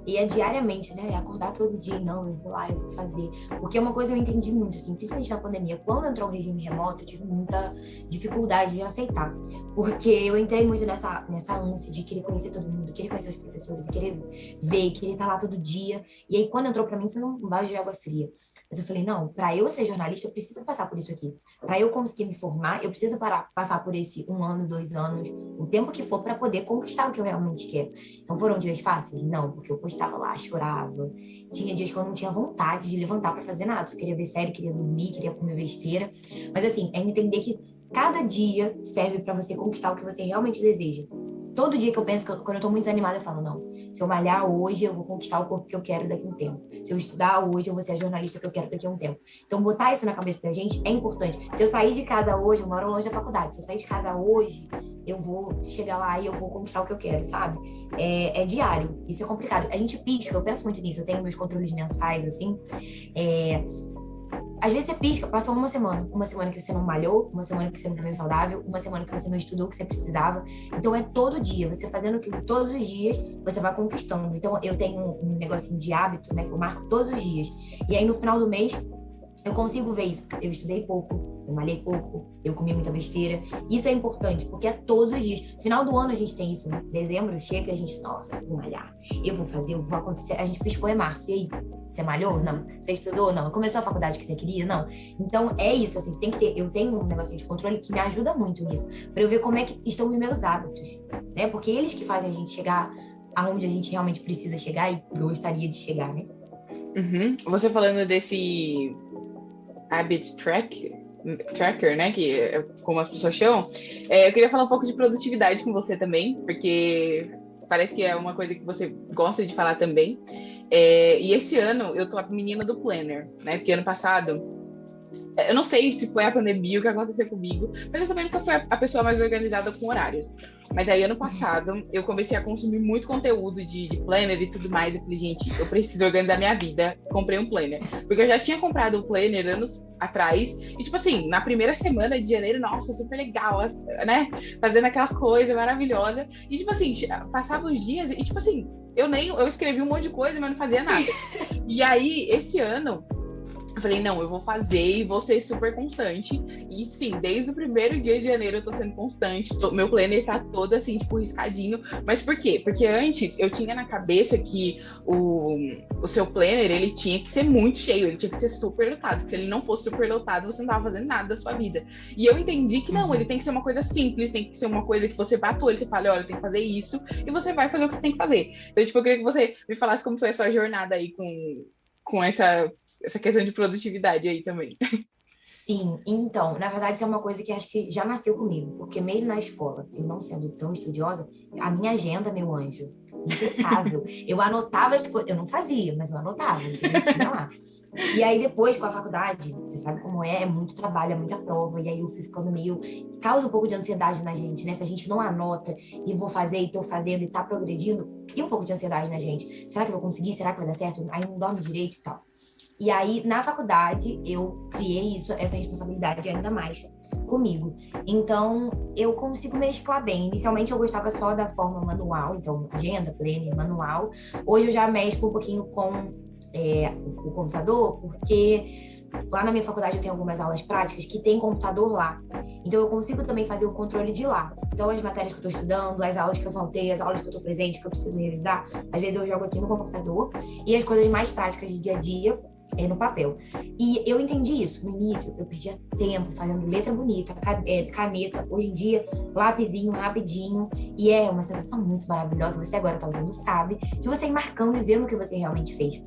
E é diariamente, né? É acordar todo dia, não, eu vou lá, eu vou fazer. Porque uma coisa eu entendi muito, assim, principalmente na pandemia, quando entrou o regime remoto, eu tive muita dificuldade de aceitar. Porque eu entrei muito nessa ânsia de querer conhecer todo mundo, querer conhecer os professores, querer ver, querer estar lá todo dia. E aí, quando entrou pra mim, foi um balde de água fria. Mas eu falei, não, pra eu ser jornalista, eu preciso passar por isso aqui. Pra eu conseguir me formar, eu preciso passar por esse 1 ano, 2 anos, o tempo que for pra poder conquistar o que eu realmente quero. Então, foram dias fáceis? Não, porque eu estava lá, chorava. Tinha dias que eu não tinha vontade de levantar para fazer nada. Só queria ver série, queria dormir, queria comer besteira. Mas assim, é entender que cada dia serve para você conquistar o que você realmente deseja. Todo dia que eu penso, quando eu tô muito desanimada, eu falo, não, se eu malhar hoje, eu vou conquistar o corpo que eu quero daqui a um tempo. Se eu estudar hoje, eu vou ser a jornalista que eu quero daqui a um tempo. Então, botar isso na cabeça da gente é importante. Se eu sair de casa hoje, eu moro longe da faculdade, se eu sair de casa hoje, eu vou chegar lá e eu vou conquistar o que eu quero, sabe? É diário, isso é complicado. A gente pisca, eu penso muito nisso, eu tenho meus controles mensais, assim, às vezes você pisca, passou uma semana que você não malhou, uma semana que você não comeu saudável, uma semana que você não estudou o que você precisava. Então é todo dia, você fazendo aquilo todos os dias, você vai conquistando. Então eu tenho um negocinho de hábito, né, que eu marco todos os dias. E aí no final do mês eu consigo ver isso. Eu estudei pouco, eu malhei pouco, eu comi muita besteira. Isso é importante, porque é todos os dias. Final do ano a gente tem isso, né? Dezembro chega e a gente, nossa, vou malhar, eu vou fazer, eu vou acontecer. A gente piscou em março, e aí? Você malhou? Não. Você estudou? Não. Começou a faculdade que você queria? Não. Então, é isso, assim, você tem que ter... Eu tenho um negocinho de controle que me ajuda muito nisso, para eu ver como é que estão os meus hábitos, né? Porque eles que fazem a gente chegar aonde a gente realmente precisa chegar e gostaria de chegar, né? Uhum. Você falando desse habit tracker, né, que é como as pessoas chamam, eu queria falar um pouco de produtividade com você também, porque parece que é uma coisa que você gosta de falar também. E esse ano eu tô a menina do planner, né, porque ano passado eu não sei se foi a pandemia o que aconteceu comigo, mas eu também nunca fui a pessoa mais organizada com horários. Mas aí, ano passado, eu comecei a consumir muito conteúdo de planner e tudo mais. Eu falei, gente, eu preciso organizar minha vida. Comprei um planner. Porque eu já tinha comprado um planner anos atrás. E, tipo assim, na primeira semana de janeiro, nossa, super legal, né? Fazendo aquela coisa maravilhosa. E, tipo assim, passavam os dias e, tipo assim, eu escrevi um monte de coisa, mas não fazia nada. E aí, esse ano... Eu falei, não, eu vou fazer e vou ser super constante. E sim, desde o primeiro dia de janeiro eu tô sendo constante. Meu planner tá todo assim, tipo, riscadinho. Mas por quê? Porque antes eu tinha na cabeça que o seu planner, ele tinha que ser muito cheio, ele tinha que ser super lotado. Que se ele não fosse super lotado, você não tava fazendo nada da sua vida. E eu entendi que não, ele tem que ser uma coisa simples, tem que ser uma coisa que você bate o olho e você fala, olha, tem que fazer isso, e você vai fazer o que você tem que fazer. Então, tipo, eu queria que você me falasse como foi a sua jornada aí com essa questão de produtividade aí também. Sim, então, na verdade, isso é uma coisa que acho que já nasceu comigo, porque mesmo na escola, eu não sendo tão estudiosa, a minha agenda, meu anjo, impecável. Eu anotava as coisas, eu não fazia, mas eu anotava, entendeu? Tinha lá. E aí depois, com a faculdade, você sabe como é muito trabalho, é muita prova, e aí eu fui ficando meio... Causa um pouco de ansiedade na gente, né? Se a gente não anota e vou fazer, e tô fazendo, e tá progredindo, cria um pouco de ansiedade na gente. Será que eu vou conseguir? Será que vai dar certo? Aí não dorme direito e tal. E aí, na faculdade, eu criei essa responsabilidade ainda mais comigo. Então, eu consigo mesclar bem. Inicialmente, eu gostava só da forma manual, então, agenda, planner, manual. Hoje, eu já mesclo um pouquinho com o computador, porque lá na minha faculdade eu tenho algumas aulas práticas que tem computador lá. Então, eu consigo também fazer o controle de lá. Então, as matérias que eu estou estudando, as aulas que eu faltei, as aulas que eu estou presente, que eu preciso revisar, às vezes eu jogo aqui no computador. E as coisas mais práticas de dia a dia, no papel. E eu entendi isso. No início, eu perdia tempo fazendo letra bonita, caneta. Hoje em dia, lapisinho, rapidinho. E é uma sensação muito maravilhosa. Você agora está usando, sabe? De você ir marcando e vendo o que você realmente fez.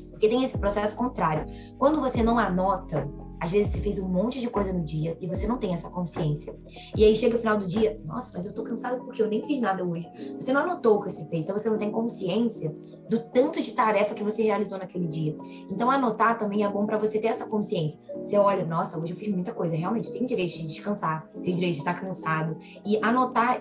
Porque tem esse processo contrário. Quando você não anota, às vezes você fez um monte de coisa no dia e você não tem essa consciência. E aí chega o final do dia, nossa, mas eu tô cansada porque eu nem fiz nada hoje. Você não anotou o que você fez, então você não tem consciência do tanto de tarefa que você realizou naquele dia. Então anotar também é bom para você ter essa consciência. você olha, nossa, hoje eu fiz muita coisa, realmente, eu tenho direito de descansar, tenho direito de estar cansado. E anotar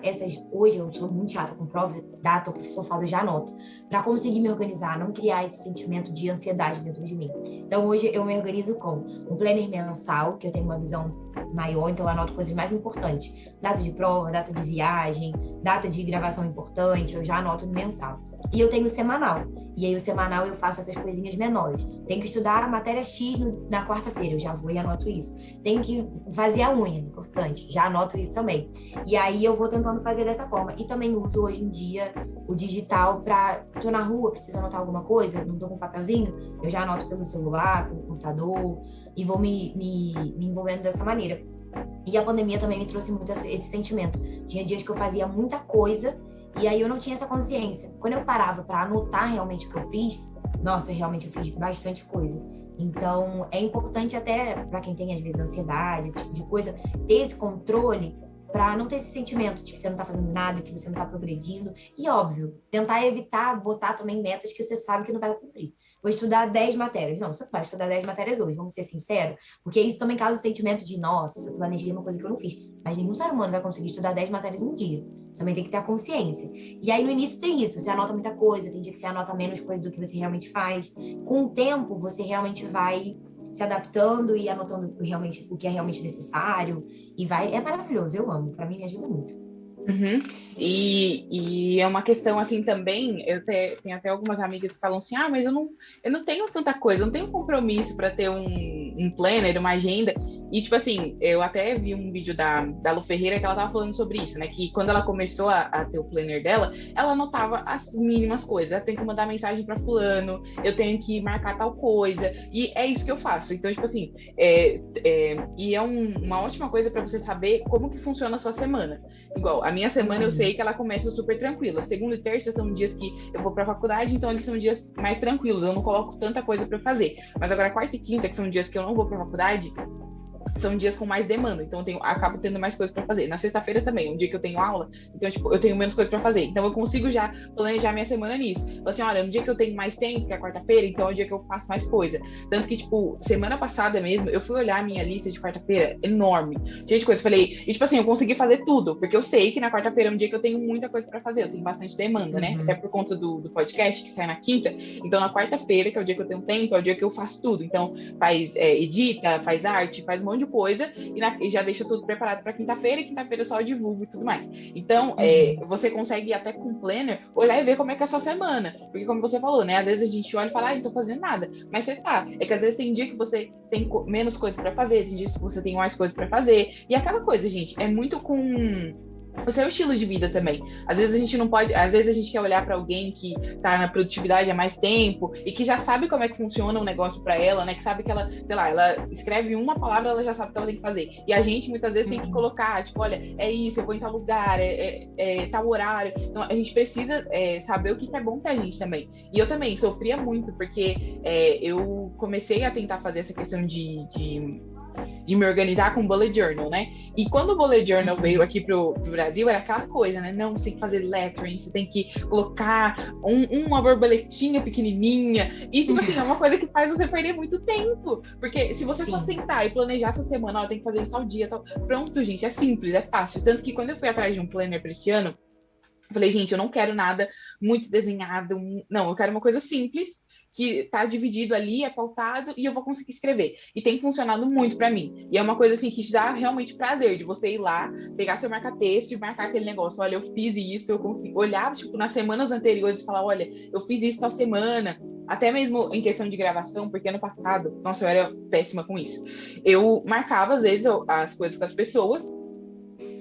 hoje eu sou muito chata com prova, data, o professor fala, eu já anoto, para conseguir me organizar, não criar esse sentimento de ansiedade dentro de mim. Então, hoje eu me organizo com um planner mensal, que eu tenho uma visão maior, então eu anoto coisas mais importantes. Data de prova, data de viagem, data de gravação importante, eu já anoto no mensal. E eu tenho o semanal. E aí, o semanal eu faço essas coisinhas menores. Tenho que estudar a matéria X na quarta-feira, eu já vou e anoto isso. Tenho que fazer a unha, importante, já anoto isso também. E aí, eu vou tentando fazer dessa forma. E também uso, hoje em dia, o digital para... Tô na rua, preciso anotar alguma coisa, não tô com um papelzinho, eu já anoto pelo celular, pelo computador, e vou me envolvendo dessa maneira. E a pandemia também me trouxe muito esse sentimento. Tinha dias que eu fazia muita coisa, e aí eu não tinha essa consciência. Quando eu parava para anotar realmente o que eu fiz, nossa, realmente eu fiz bastante coisa. Então, é importante até para quem tem, às vezes, ansiedade, esse tipo de coisa, ter esse controle para não ter esse sentimento de que você não está fazendo nada, que você não está progredindo. E, óbvio, tentar evitar botar também metas que você sabe que não vai cumprir. Vou estudar 10 matérias. Não, você não vai estudar 10 matérias hoje, vamos ser sinceros. Porque isso também causa o sentimento de, nossa, eu planejei uma coisa que eu não fiz. Mas nenhum ser humano vai conseguir estudar 10 matérias num dia. Você também tem que ter a consciência. E aí, no início, tem isso. Você anota muita coisa, tem dia que você anota menos coisa do que você realmente faz. Com o tempo, você realmente vai se adaptando e anotando realmente o que é realmente necessário. E vai... É maravilhoso, eu amo. Para mim, me ajuda muito. Uhum. E é uma questão assim também, tenho até algumas amigas que falam assim, mas eu não tenho tanta coisa, eu não tenho compromisso para ter um planner, uma agenda. E tipo assim, eu até vi um vídeo da Lu Ferreira que ela tava falando sobre isso, né? Que quando ela começou a ter o planner dela, ela anotava as mínimas coisas. Eu tenho que mandar mensagem para fulano, eu tenho que marcar tal coisa, e é isso que eu faço. Então, tipo assim, e é uma ótima coisa para você saber como que funciona a sua semana. Igual, a minha semana eu sei que ela começa super tranquila. Segunda e terça são dias que eu vou pra faculdade, então eles são dias mais tranquilos, eu não coloco tanta coisa pra fazer. Mas agora quarta e quinta, que são dias que eu não vou pra faculdade, são dias com mais demanda, então acabo tendo mais coisas para fazer. Na sexta-feira também, um dia que eu tenho aula, então, tipo, eu tenho menos coisas para fazer. Então, eu consigo já planejar minha semana nisso. Então, assim, olha, no dia que eu tenho mais tempo, que é quarta-feira, então é o dia que eu faço mais coisa. Tanto que, tipo, semana passada mesmo, eu fui olhar a minha lista de quarta-feira, enorme. Cheia de coisa. Falei, e, tipo assim, eu consegui fazer tudo, porque eu sei que na quarta-feira é um dia que eu tenho muita coisa para fazer, eu tenho bastante demanda, né? Até por conta do podcast, que sai na quinta. Então, na quarta-feira, que é o dia que eu tenho tempo, é o dia que eu faço tudo. Então, edita, faz arte, faz um monte de coisa, e já deixa tudo preparado para quinta-feira, e quinta-feira eu só divulgo e tudo mais. Então, você consegue até com o planner olhar e ver como é que é a sua semana. Porque como você falou, né? Às vezes a gente olha e fala, não tô fazendo nada. Mas você tá. É que às vezes tem dia que você tem menos coisa para fazer, tem dias que você tem mais coisa para fazer. E aquela coisa, gente, é muito com o seu estilo de vida também. Às vezes a gente não pode, às vezes a gente quer olhar para alguém que tá na produtividade há mais tempo e que já sabe como é que funciona o negócio para ela, né? Que sabe que ela, sei lá, ela escreve uma palavra, ela já sabe o que ela tem que fazer. E a gente muitas vezes tem que colocar, tipo, olha, é isso, eu vou em tal lugar, tal horário. Então a gente precisa saber o que é bom pra gente também. E eu também sofria muito, porque eu comecei a tentar fazer essa questão de me organizar com bullet journal, né? E quando o bullet journal veio aqui pro Brasil, era aquela coisa, né? Não, você tem que fazer lettering, você tem que colocar uma borboletinha pequenininha. E, tipo assim, é uma coisa que faz você perder muito tempo. Porque se você só sentar e planejar essa semana, tem que fazer isso ao dia, tal. Pronto, gente, é simples, é fácil. Tanto que quando eu fui atrás de um planner para esse ano, eu falei, gente, eu não quero nada muito desenhado. Não, eu quero uma coisa simples, que tá dividido ali, é pautado, e eu vou conseguir escrever. E tem funcionado muito para mim. E é uma coisa assim que te dá realmente prazer de você ir lá, pegar seu marca-texto e marcar aquele negócio. Olha, eu fiz isso, eu consigo olhar, tipo, nas semanas anteriores e falar, olha, eu fiz isso tal semana. Até mesmo em questão de gravação, porque ano passado, nossa, eu era péssima com isso. Eu marcava, às vezes, as coisas com as pessoas,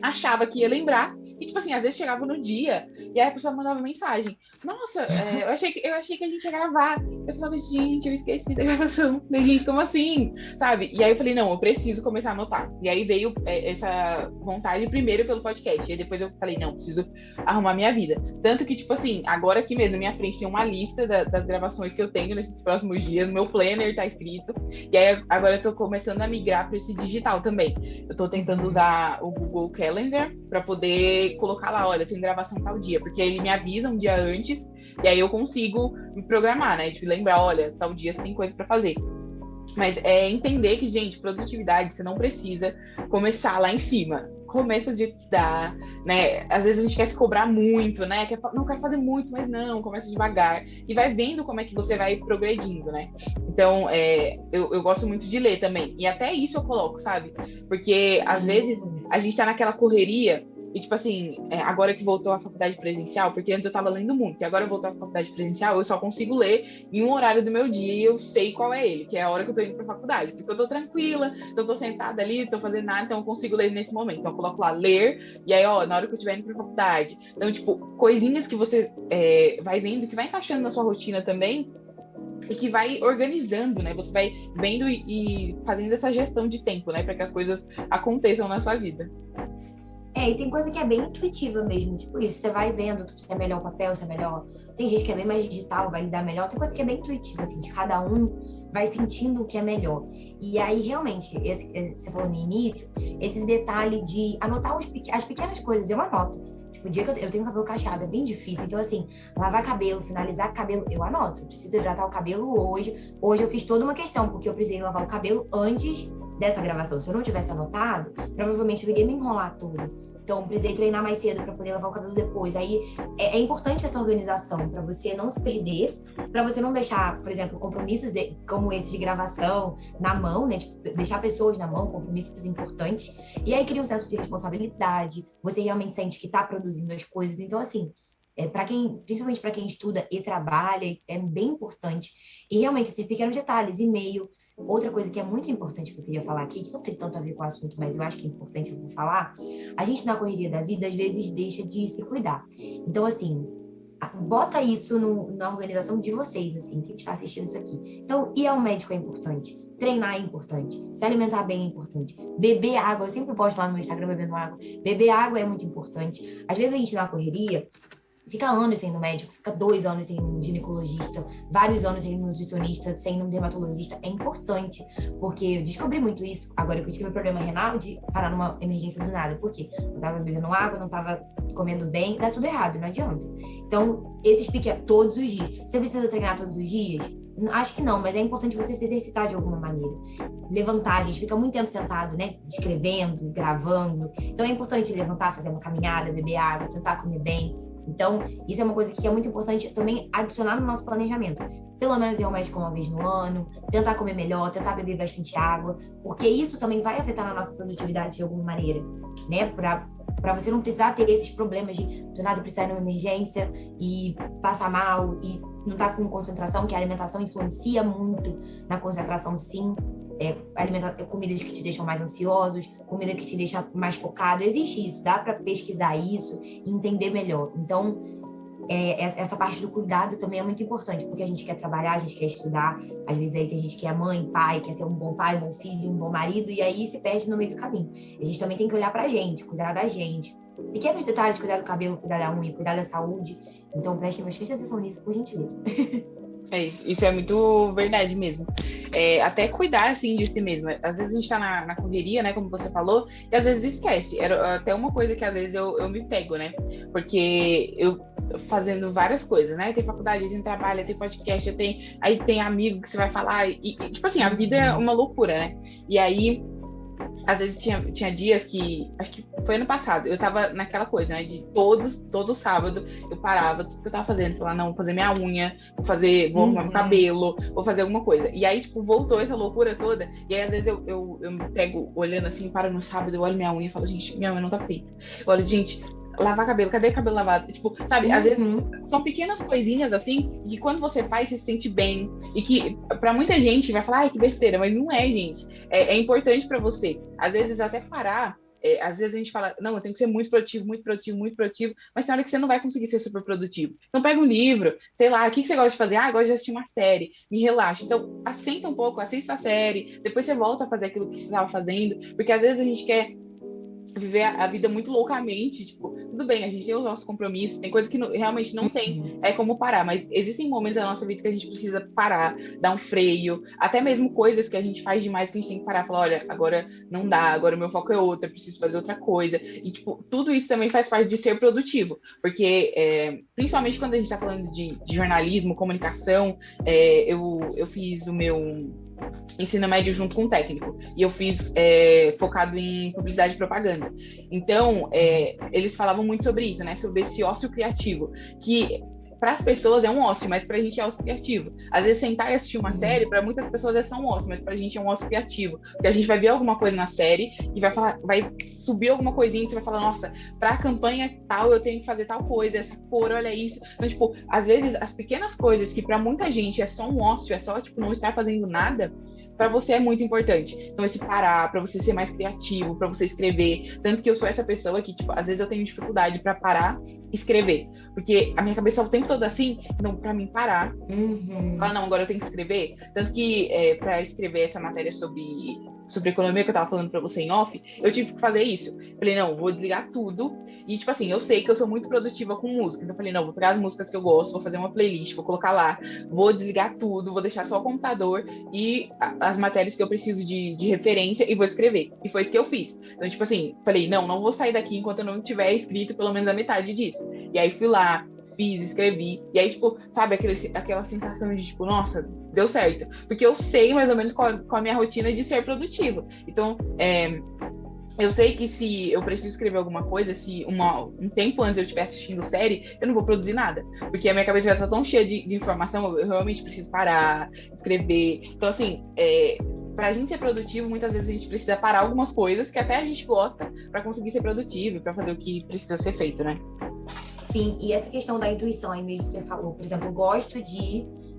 achava que ia lembrar, e, tipo assim, às vezes chegava no dia, e aí a pessoa mandava mensagem. Nossa, eu achei que a gente ia gravar. Eu falava, gente, eu esqueci da gravação. Falei, gente, como assim? Sabe? E aí eu falei, não, eu preciso começar a anotar. E aí veio essa vontade primeiro pelo podcast. E aí depois eu falei, não, preciso arrumar minha vida. Tanto que, tipo assim, agora aqui mesmo, na minha frente tem uma lista das gravações que eu tenho nesses próximos dias. Meu planner tá escrito. E aí agora eu tô começando a migrar para esse digital também. Eu tô tentando usar o Google Calendar para poder colocar lá, olha, tem gravação tal dia, porque ele me avisa um dia antes, e aí eu consigo me programar, né? De lembrar, olha, tal dia você tem coisa para fazer. Mas é entender que, gente, produtividade, você não precisa começar lá em cima. Começa de dar, né? Às vezes a gente quer se cobrar muito, né? Não quero fazer muito, mas não, começa devagar. E vai vendo como é que você vai progredindo, né? Então, eu gosto muito de ler também. E até isso eu coloco, sabe? Porque, às vezes, a gente tá naquela correria. E, tipo assim, agora que voltou à faculdade presencial, porque antes eu tava lendo muito, e agora eu voltou à faculdade presencial, eu só consigo ler em um horário do meu dia e eu sei qual é ele, que é a hora que eu tô indo pra faculdade. Porque eu tô tranquila, eu tô sentada ali, tô fazendo nada, então eu consigo ler nesse momento. Então eu coloco lá, ler, e aí, ó, na hora que eu estiver indo pra faculdade. Então, tipo, coisinhas que você vai vendo, que vai encaixando na sua rotina também, e que vai organizando, né? Você vai vendo e fazendo essa gestão de tempo, né? Para que as coisas aconteçam na sua vida. E tem coisa que é bem intuitiva mesmo, tipo isso, você vai vendo se é melhor o papel, se é melhor. Tem gente que é bem mais digital, vai lidar melhor, tem coisa que é bem intuitiva, assim, de cada um vai sentindo o que é melhor. E aí, realmente, você falou no início, esse detalhe de anotar as pequenas coisas, eu anoto. Tipo, o dia que eu tenho cabelo cacheado, é bem difícil. Então, assim, lavar cabelo, finalizar cabelo, eu anoto. Eu preciso hidratar o cabelo hoje. Hoje eu fiz toda uma questão, porque eu precisei lavar o cabelo antes dessa gravação. Se eu não tivesse anotado, provavelmente eu iria me enrolar tudo. Então, precisei treinar mais cedo para poder lavar o cabelo depois. Aí é importante essa organização para você não se perder, para você não deixar, por exemplo, compromissos como esse de gravação na mão, né? Tipo, deixar pessoas na mão, compromissos importantes. E aí cria um senso de responsabilidade. Você realmente sente que está produzindo as coisas. Então, assim, principalmente para quem estuda e trabalha, é bem importante. E realmente, esses pequenos detalhes, e-mail. Outra coisa que é muito importante que eu queria falar aqui, que não tem tanto a ver com o assunto, mas eu acho que é importante eu vou falar, a gente na correria da vida, às vezes, deixa de se cuidar. Então, assim, bota isso na organização de vocês, assim, que está assistindo isso aqui. Então, ir ao médico é importante. Treinar é importante, se alimentar bem é importante, beber água, eu sempre posto lá no meu Instagram bebendo água, beber água é muito importante. Às vezes a gente na correria fica anos sem ir no médico, fica 2 anos sem ir no ginecologista, vários anos sem ir no nutricionista, sem ir no dermatologista. É importante, porque eu descobri muito isso agora que eu tive um problema renal de parar numa emergência do nada. Por quê? Não tava bebendo água, não tava comendo bem, dá tudo errado, não adianta. Então, esses piques todos os dias. Você precisa treinar todos os dias? Acho que não, mas é importante você se exercitar de alguma maneira. Levantar, a gente fica muito tempo sentado, né? Escrevendo, gravando. Então é importante levantar, fazer uma caminhada, beber água, tentar comer bem. Então, isso é uma coisa que é muito importante também adicionar no nosso planejamento. Pelo menos ir ao médico uma vez no ano, tentar comer melhor, tentar beber bastante água, porque isso também vai afetar na nossa produtividade de alguma maneira, né? Para você não precisar ter esses problemas de do nada precisar ir numa emergência e passar mal e não estar com concentração, que a alimentação influencia muito na concentração, sim. Comidas que te deixam mais ansiosos, comida que te deixa mais focado. Existe isso, dá para pesquisar isso e entender melhor. Então, essa parte do cuidado também é muito importante, porque a gente quer trabalhar, a gente quer estudar. Às vezes aí tem gente que é mãe, pai, quer ser um bom pai, um bom filho, um bom marido, e aí se perde no meio do caminho. A gente também tem que olhar pra gente, cuidar da gente. Pequenos detalhes, cuidar do cabelo, cuidar da unha, cuidar da saúde. Então, prestem bastante atenção nisso, por gentileza. É isso é muito verdade mesmo. Até cuidar, assim, de si mesmo. Às vezes a gente tá na correria, né, como você falou, e às vezes esquece. Era até uma coisa que às vezes eu me pego, né? Porque eu fazendo várias coisas, né? Tem faculdade, tem trabalho, tem podcast, aí tem amigo que você vai falar, e tipo assim, a vida é uma loucura, né? E aí às vezes tinha dias que, acho que foi ano passado, eu tava naquela coisa, né, de todo sábado eu parava, tudo que eu tava fazendo, falar, não, vou fazer minha unha, vou arrumar meu cabelo, vou fazer alguma coisa. E aí, tipo, voltou essa loucura toda, e aí às vezes eu me pego olhando assim, paro no sábado, eu olho minha unha e falo, gente, minha unha não tá feita. Eu olho, gente, lavar cabelo, cadê o cabelo lavado? Tipo, sabe, às vezes são pequenas coisinhas assim, que quando você faz, você se sente bem, e que pra muita gente vai falar, ai, que besteira, mas não é, gente. É importante pra você. Às vezes até parar, às vezes a gente fala, não, eu tenho que ser muito produtivo, muito produtivo, muito produtivo, mas tem hora que você não vai conseguir ser super produtivo. Então pega um livro, sei lá, o que você gosta de fazer? Ah, eu gosto de assistir uma série, me relaxa. Então assenta um pouco, assista a série, depois você volta a fazer aquilo que você estava fazendo, porque às vezes a gente quer viver a vida muito loucamente, tipo, tudo bem, a gente tem os nossos compromissos, tem coisas que realmente não tem como parar, mas existem momentos da nossa vida que a gente precisa parar, dar um freio, até mesmo coisas que a gente faz demais que a gente tem que parar, falar, olha, agora não dá, agora o meu foco é outro, eu preciso fazer outra coisa, e tipo, tudo isso também faz parte de ser produtivo, porque principalmente quando a gente tá falando de jornalismo, comunicação, eu fiz o meu ensino médio junto com o técnico. E eu fiz focado em publicidade e propaganda. Então, eles falavam muito sobre isso, né? Sobre esse ócio criativo, que para as pessoas é um ócio, mas para a gente é ócio criativo. Às vezes, sentar e assistir uma série, para muitas pessoas é só um ócio, mas para a gente é um ócio criativo. Porque a gente vai ver alguma coisa na série e vai subir alguma coisinha e você vai falar, nossa, para a campanha tal, eu tenho que fazer tal coisa, essa cor, olha isso. Então, tipo, às vezes, as pequenas coisas que para muita gente é só um ócio, é só, tipo, não estar fazendo nada, para você é muito importante. Então, esse parar, para você ser mais criativo, para você escrever. Tanto que eu sou essa pessoa que, tipo, às vezes eu tenho dificuldade para parar e escrever. Porque a minha cabeça é o tempo todo assim, então, para mim parar, falar, não, agora eu tenho que escrever. Tanto que, para escrever essa matéria sobre economia que eu tava falando para você em off, eu tive que fazer isso. Falei, não, vou desligar tudo. E, tipo assim, eu sei que eu sou muito produtiva com música. Então, eu falei, não, vou pegar as músicas que eu gosto, vou fazer uma playlist, vou colocar lá, vou desligar tudo, vou deixar só o computador e as matérias que eu preciso de referência e vou escrever. E foi isso que eu fiz. Então, tipo assim, falei, não vou sair daqui enquanto eu não tiver escrito pelo menos a metade disso. E aí fui lá, fiz, escrevi. E aí, tipo, sabe, aquela sensação de, tipo, nossa, deu certo. Porque eu sei mais ou menos qual a minha rotina de ser produtivo. Então, eu sei que se eu preciso escrever alguma coisa, se um tempo antes eu estiver assistindo série, eu não vou produzir nada. Porque a minha cabeça já tá tão cheia de informação, eu realmente preciso parar, escrever. Então, assim, pra gente ser produtivo, muitas vezes a gente precisa parar algumas coisas que até a gente gosta para conseguir ser produtivo, para fazer o que precisa ser feito, né? Sim, e essa questão da intuição aí mesmo que você falou, por exemplo,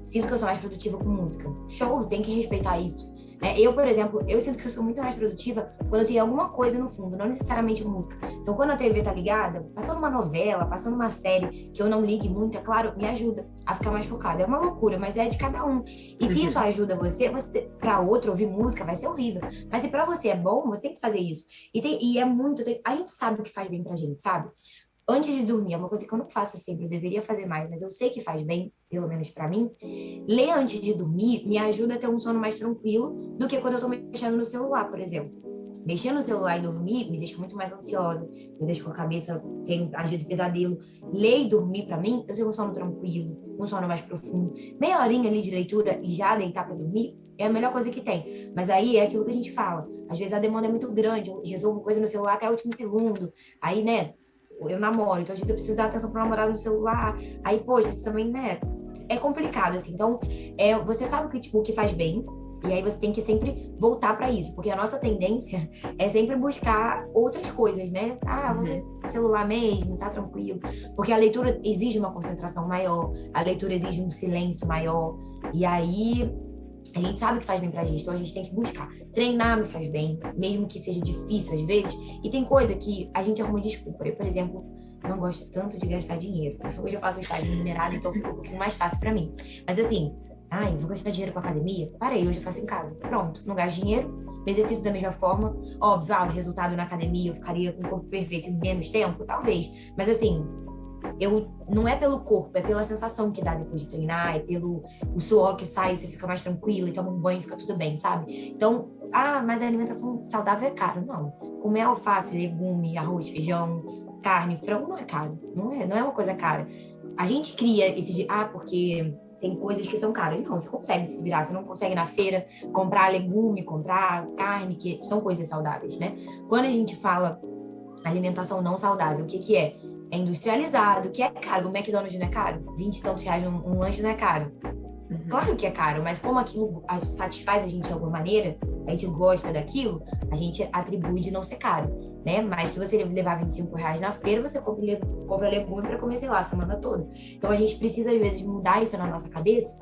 sinto que eu sou mais produtiva com música. Show, tem que respeitar isso. Né? Eu, por exemplo, eu sinto que eu sou muito mais produtiva quando eu tenho alguma coisa no fundo, não necessariamente música. Então, quando a TV tá ligada, passando uma novela, passando uma série que eu não ligue muito, é claro, me ajuda a ficar mais focada. É uma loucura, mas é de cada um. E se isso ajuda você pra outro ouvir música, vai ser horrível. Mas se pra você é bom, você tem que fazer isso. E é muito, a gente sabe o que faz bem pra gente, sabe? Antes de dormir, é uma coisa que eu não faço sempre, eu deveria fazer mais, mas eu sei que faz bem, pelo menos pra mim. Ler antes de dormir me ajuda a ter um sono mais tranquilo do que quando eu tô mexendo no celular, por exemplo. Mexer no celular e dormir me deixa muito mais ansiosa, me deixa com a cabeça, tenho às vezes pesadelo. Ler e dormir pra mim, eu tenho um sono tranquilo, um sono mais profundo. Meia horinha ali de leitura e já deitar pra dormir é a melhor coisa que tem. Mas aí é aquilo que a gente fala. Às vezes a demanda é muito grande, eu resolvo coisa no celular até o último segundo. Aí, né? Eu namoro, então às vezes eu preciso dar atenção pro namorado no celular. Aí, poxa, isso também, né? É complicado, assim. Então, você sabe o que, tipo, o que faz bem, e aí você tem que sempre voltar para isso, porque a nossa tendência é sempre buscar outras coisas, né? Ah, vou ver celular mesmo, tá tranquilo. Porque a leitura exige uma concentração maior, a leitura exige um silêncio maior, e aí a gente sabe que faz bem pra gente, então a gente tem que buscar. Treinar me faz bem, mesmo que seja difícil às vezes. E tem coisa que a gente arruma desculpa. Eu, por exemplo, não gosto tanto de gastar dinheiro. Hoje eu faço um estágio remunerado, então fica um pouquinho mais fácil pra mim. Mas assim, vou gastar dinheiro com academia? Parei, hoje eu faço em casa. Pronto, não gasto dinheiro, me exercito da mesma forma. Óbvio, o resultado na academia eu ficaria com o corpo perfeito em menos tempo? Talvez. Mas assim, não é pelo corpo, é pela sensação que dá depois de treinar, é pelo o suor que sai, você fica mais tranquilo e toma um banho, fica tudo bem, sabe? Então, mas a alimentação saudável é caro. Não. Comer alface, legume, arroz, feijão, carne, frango não é caro. Não é uma coisa cara. A gente cria porque tem coisas que são caras. Não, você consegue se virar, você não consegue ir na feira comprar legume, comprar carne, que são coisas saudáveis, né? Quando a gente fala alimentação não saudável, o que é? É industrializado, que é caro. O McDonald's não é caro? 20 e tantos reais um lanche não é caro. Claro que é caro, mas como aquilo satisfaz a gente de alguma maneira, a gente gosta daquilo, a gente atribui de não ser caro, né? Mas se você levar 25 reais na feira, você compra legume para comer, sei lá, a semana toda. Então a gente precisa, às vezes, mudar isso na nossa cabeça.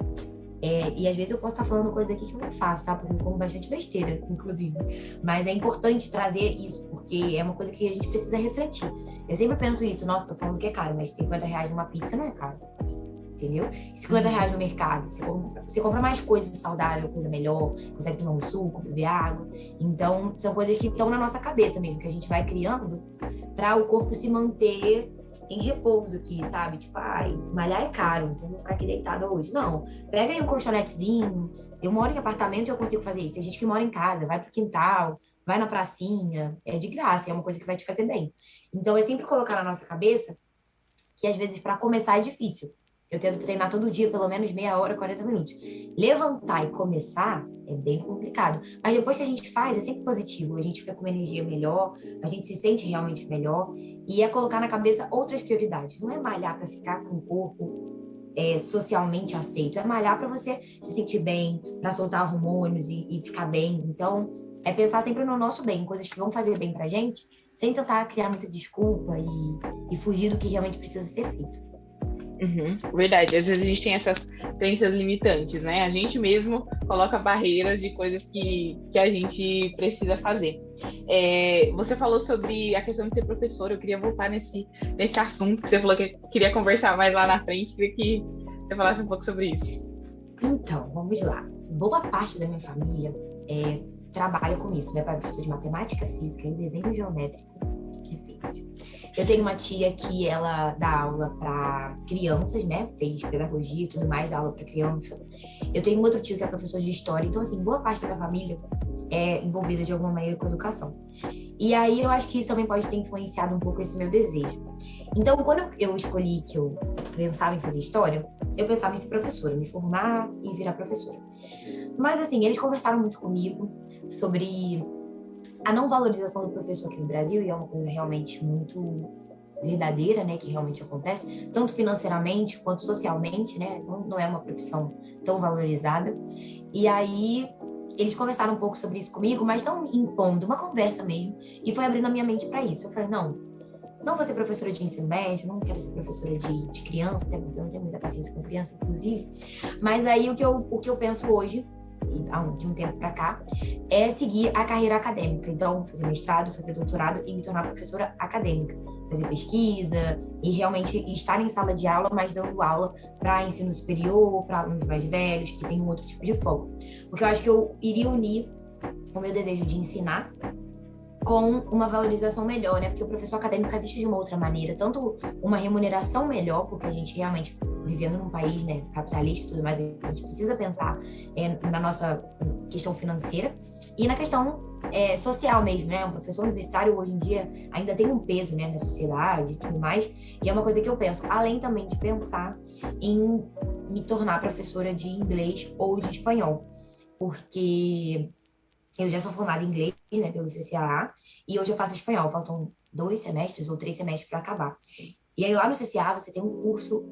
E às vezes eu posso estar falando coisa aqui que eu não faço, tá? Porque eu como bastante besteira, inclusive. Mas é importante trazer isso, porque é uma coisa que a gente precisa refletir. Eu sempre penso isso, nossa, tô falando que é caro, mas 50 reais numa pizza não é caro. Entendeu? E 50 reais no mercado, você compra mais coisa saudável, coisa melhor, consegue tomar um suco, beber água. Então, são coisas que estão na nossa cabeça mesmo, que a gente vai criando para o corpo se manter em repouso aqui, sabe? Tipo, malhar é caro, então vou ficar aqui deitada hoje. Não, pega aí um colchonetezinho. Eu moro em apartamento e eu consigo fazer isso. Tem gente que mora em casa, vai pro quintal, vai na pracinha, é de graça, é uma coisa que vai te fazer bem. Então, é sempre colocar na nossa cabeça que às vezes para começar é difícil. eu tento treinar todo dia, pelo menos meia hora, 40 minutos. Levantar e começar é bem complicado. Mas depois que a gente faz, é sempre positivo. A gente fica com uma energia melhor, a gente se sente realmente melhor. E é colocar na cabeça outras prioridades. Não é malhar para ficar com o corpo socialmente aceito. É malhar para você se sentir bem, para soltar hormônios e ficar bem. Então, é pensar sempre no nosso bem, coisas que vão fazer bem pra gente, sem tentar criar muita desculpa e fugir do que realmente precisa ser feito. Verdade, às vezes a gente tem essas crenças limitantes, né? A gente mesmo coloca barreiras de coisas que a gente precisa fazer. Você falou sobre a questão de ser professor, eu queria voltar nesse assunto que você falou que queria conversar mais lá na frente, queria que você falasse um pouco sobre isso. Então, vamos lá. Boa parte da minha família trabalha com isso. Meu pai é professor de matemática, física e desenho geométrico. Difícil. Eu tenho uma tia que ela dá aula para crianças, né? Fez pedagogia e tudo mais, dá aula para criança. Eu tenho um outro tio que é professor de história. Então, assim, boa parte da minha família é envolvida de alguma maneira com educação. E aí eu acho que isso também pode ter influenciado um pouco esse meu desejo. Então, quando eu escolhi que eu pensava em fazer história, eu pensava em ser professora, me formar e virar professora. Mas, assim, eles conversaram muito comigo sobre a não valorização do professor aqui no Brasil, e é uma coisa realmente muito verdadeira, né, que realmente acontece, tanto financeiramente quanto socialmente, né, não é uma profissão tão valorizada. E aí eles conversaram um pouco sobre isso comigo, mas não impondo, uma conversa mesmo, e foi abrindo a minha mente para isso. Eu falei, não vou ser professora de ensino médio, não quero ser professora de criança, até porque eu não tenho muita paciência com criança, inclusive. Mas aí o que eu penso hoje, de um tempo para cá, é seguir a carreira acadêmica. Então, fazer mestrado, fazer doutorado e me tornar professora acadêmica. Fazer pesquisa e realmente estar em sala de aula, mas dando aula para ensino superior, para alunos mais velhos, que tem um outro tipo de foco. Porque eu acho que eu iria unir o meu desejo de ensinar com uma valorização melhor, né? Porque o professor acadêmico é visto de uma outra maneira, tanto uma remuneração melhor, porque a gente realmente, vivendo num país, né, capitalista e tudo mais, a gente precisa pensar na nossa questão financeira e na questão social mesmo, né? Um professor universitário hoje em dia ainda tem um peso, né, na sociedade e tudo mais, e é uma coisa que eu penso, além também de pensar em me tornar professora de inglês ou de espanhol, porque eu já sou formada em inglês, né, pelo CCAA, e hoje eu faço espanhol. Faltam 2 semestres ou 3 semestres para acabar. E aí lá no CCAA você tem um curso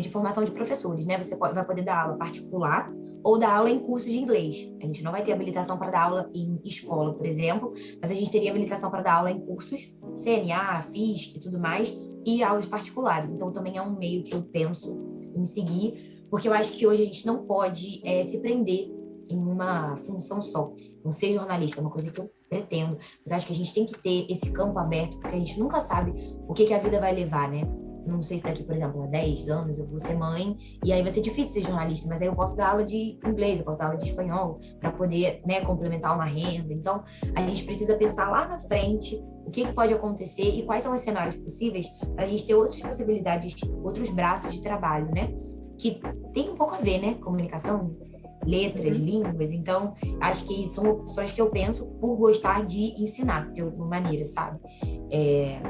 de formação de professores, né? Você vai poder dar aula particular ou dar aula em cursos de inglês. A gente não vai ter habilitação para dar aula em escola, por exemplo, mas a gente teria habilitação para dar aula em cursos CNA, FISC e tudo mais, e aulas particulares. Então também é um meio que eu penso em seguir, porque eu acho que hoje a gente não pode se prender em uma função só. Não ser jornalista é uma coisa que eu pretendo, mas acho que a gente tem que ter esse campo aberto, porque a gente nunca sabe o que a vida vai levar, né? Não sei se daqui, por exemplo, a 10 anos eu vou ser mãe, e aí vai ser difícil ser jornalista, mas aí eu posso dar aula de inglês, eu posso dar aula de espanhol, para poder, né, complementar uma renda. Então, a gente precisa pensar lá na frente o que pode acontecer e quais são os cenários possíveis para a gente ter outras possibilidades, outros braços de trabalho, né? Que tem um pouco a ver, né? Comunicação, letras, línguas. Então, acho que são opções que eu penso por gostar de ensinar de alguma maneira, sabe?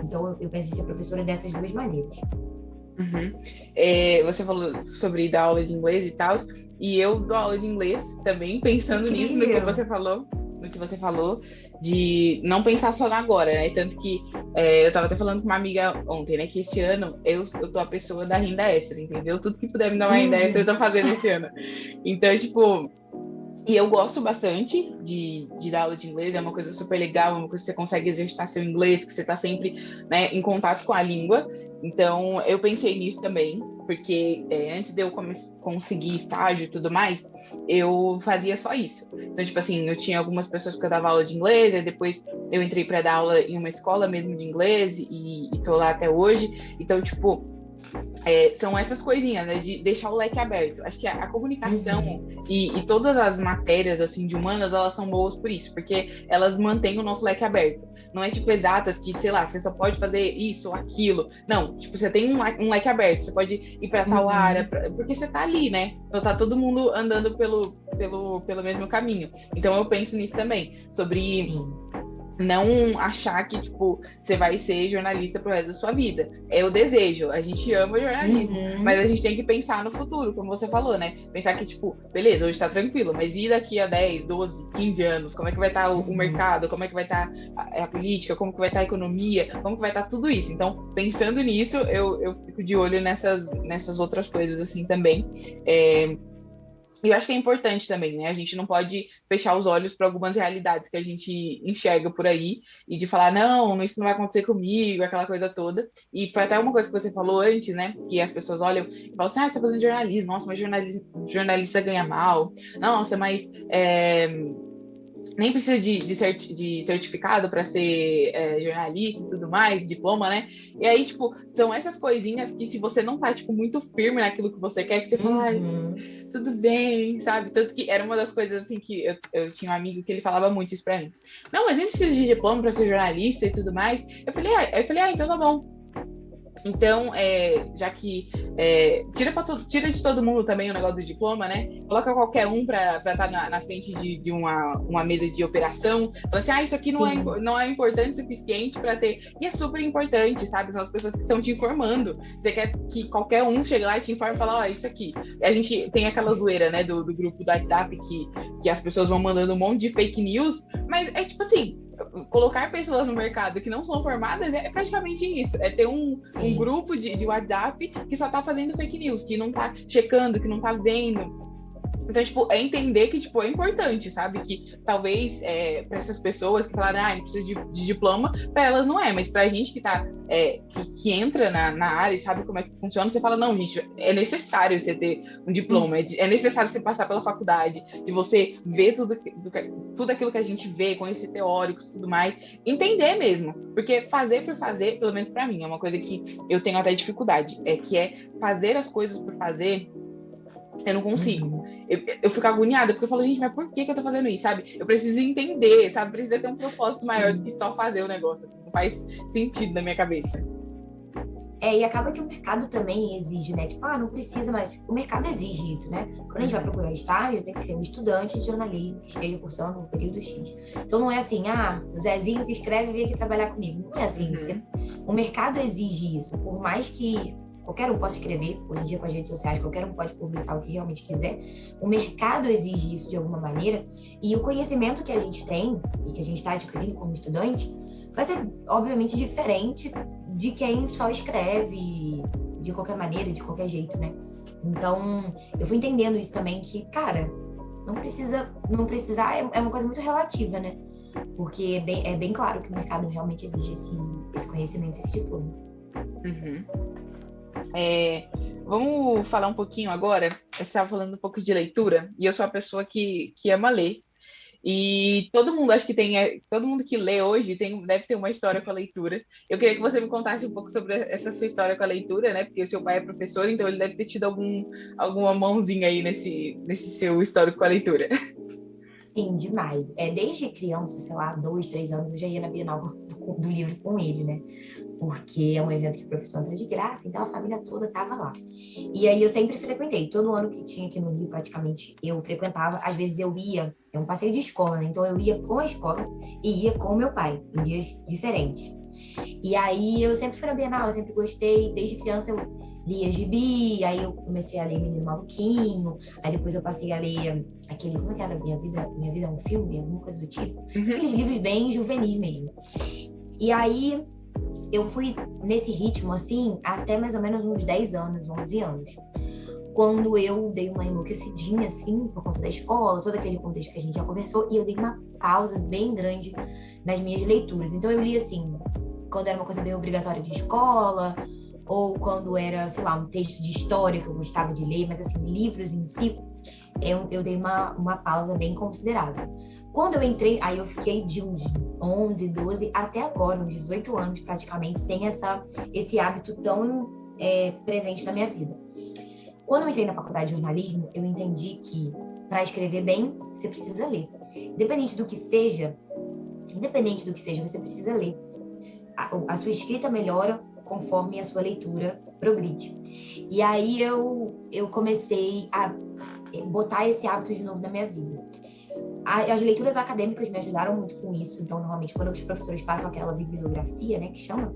Então, eu penso em ser professora dessas duas maneiras. Você falou sobre dar aula de inglês e tal, e eu dou aula de inglês também, pensando nisso, no que você falou, de não pensar só no agora, né? Tanto que eu tava até falando com uma amiga ontem, né? Que esse ano eu tô a pessoa da renda extra, entendeu? Tudo que puder me dar uma renda extra eu tô fazendo esse ano. Então, tipo, e eu gosto bastante de dar aula de inglês, é uma coisa super legal, é uma coisa que você consegue exercitar seu inglês, que você tá sempre, né, em contato com a língua. Então, eu pensei nisso também, porque antes de eu conseguir estágio e tudo mais, eu fazia só isso. Então, tipo assim, eu tinha algumas pessoas que eu dava aula de inglês, e depois eu entrei para dar aula em uma escola mesmo de inglês, e tô lá até hoje. Então, tipo, são essas coisinhas, né, de deixar o leque aberto. Acho que a comunicação e todas as matérias, assim, de humanas, elas são boas por isso, porque elas mantêm o nosso leque aberto. Não é, tipo, exatas que, sei lá, você só pode fazer isso ou aquilo. Não, tipo, você tem um leque aberto, você pode ir para tal área, porque você tá ali, né? Então tá todo mundo andando pelo mesmo caminho. Então eu penso nisso também, sobre... Sim. não achar que, tipo, você vai ser jornalista pro resto da sua vida. É o desejo. A gente ama jornalismo, mas a gente tem que pensar no futuro, como você falou, né? Pensar que, tipo, beleza, hoje tá tranquilo, mas e daqui a 10, 12, 15 anos? Como é que vai estar o mercado? Como é que vai estar a política? Como que vai estar a economia? Como que vai estar tudo isso? Então, pensando nisso, eu fico de olho nessas outras coisas, assim, também. E eu acho que é importante também, né? A gente não pode fechar os olhos para algumas realidades que a gente enxerga por aí e de falar, não, isso não vai acontecer comigo, aquela coisa toda. E foi até uma coisa que você falou antes, né? Que as pessoas olham e falam assim, você tá fazendo jornalismo, nossa, mas jornalista ganha mal. Nossa, mas nem precisa de certificado para ser jornalista e tudo mais, diploma, né? E aí, tipo, são essas coisinhas que se você não tá, tipo, muito firme naquilo que você quer, que você fala, ai, tudo bem, sabe? Tanto que era uma das coisas, assim, que eu tinha um amigo que ele falava muito isso pra mim. Não, mas nem precisa de diploma para ser jornalista e tudo mais. Eu falei, então tá bom. Então, já que tira de todo mundo também o negócio do diploma, né? Coloca qualquer um para estar na frente de uma mesa de operação. Fala assim, isso aqui não é importante o suficiente para ter. E é super importante, sabe? São as pessoas que estão te informando. Você quer que qualquer um chegue lá e te informe e fale, isso aqui. E a gente tem aquela zoeira, né, do grupo do WhatsApp que as pessoas vão mandando um monte de fake news, mas é tipo assim, colocar pessoas no mercado que não são formadas é praticamente isso. É ter um grupo de WhatsApp que só tá fazendo fake news, que não tá checando, que não tá vendo. Então, tipo, é entender que, tipo, é importante, sabe? Que talvez para essas pessoas que falaram, não precisa de diploma, para elas não é, mas pra gente que tá, que entra na área e sabe como é que funciona, você fala, não, gente, é necessário você ter um diploma, é necessário você passar pela faculdade, de você ver tudo aquilo que a gente vê, conhecer teóricos e tudo mais, entender mesmo, porque fazer por fazer, pelo menos pra mim, é uma coisa que eu tenho até dificuldade, que é fazer as coisas por fazer. Eu não consigo. Eu fico agoniada, porque eu falo, gente, mas por que eu tô fazendo isso, sabe? Eu preciso entender, sabe? Precisa ter um propósito maior do que só fazer o negócio. Assim. Não faz sentido na minha cabeça. E acaba que o mercado também exige, né? Tipo, não precisa, mas o mercado exige isso, né? Quando a gente vai procurar estágio, tem que ser um estudante de jornalismo que esteja cursando um período X. Então não é assim, o Zezinho que escreve vem aqui trabalhar comigo. Não é assim. O mercado exige isso. Por mais que qualquer um possa escrever, hoje em dia com as redes sociais, qualquer um pode publicar o que realmente quiser. O mercado exige isso de alguma maneira. E o conhecimento que a gente tem e que a gente está adquirindo como estudante vai ser, obviamente, diferente de quem só escreve de qualquer maneira, de qualquer jeito, né? Então, eu fui entendendo isso também, que, cara, não precisar é uma coisa muito relativa, né? Porque é bem claro que o mercado realmente exige esse conhecimento, esse diploma. Vamos falar um pouquinho agora. Você estava falando um pouco de leitura, e eu sou uma pessoa que ama ler. E todo mundo, acho que todo mundo que lê hoje deve ter uma história com a leitura. Eu queria que você me contasse um pouco sobre essa sua história com a leitura, né? Porque o seu pai é professor, então ele deve ter tido alguma mãozinha aí nesse seu histórico com a leitura. Sim, demais. Desde criança, sei lá, 2, 3 anos, eu já ia na Bienal do livro com ele, né? Porque é um evento que o professor entra de graça, então a família toda estava lá. E aí eu sempre frequentei, todo ano que tinha aqui no Rio, praticamente, eu frequentava, às vezes eu ia, é um passeio de escola, né? Então eu ia com a escola e ia com o meu pai, em dias diferentes. E aí eu sempre fui na Bienal, eu sempre gostei, desde criança eu lia gibi, aí eu comecei a ler Menino Maluquinho, aí depois eu passei a ler aquele, como é que era? Minha Vida é um Filme, alguma coisa do tipo. Aqueles livros bem juvenis mesmo. E aí eu fui nesse ritmo, assim, até mais ou menos uns 10 anos, 11 anos. Quando eu dei uma enlouquecidinha, assim, por conta da escola, todo aquele contexto que a gente já conversou, e eu dei uma pausa bem grande nas minhas leituras. Então eu li, assim, quando era uma coisa bem obrigatória de escola, ou quando era, sei lá, um texto de história que eu gostava de ler, mas, assim, livros em si, eu dei uma pausa bem considerável. Quando eu entrei, aí eu fiquei de uns 11, 12 até agora, uns 18 anos praticamente, sem esse hábito tão presente na minha vida. Quando eu entrei na faculdade de jornalismo, eu entendi que para escrever bem, você precisa ler. Independente do que seja, você precisa ler. A sua escrita melhora conforme a sua leitura progride. E aí eu comecei a botar esse hábito de novo na minha vida. As leituras acadêmicas me ajudaram muito com isso. Então, normalmente, quando os professores passam aquela bibliografia, né, que chama,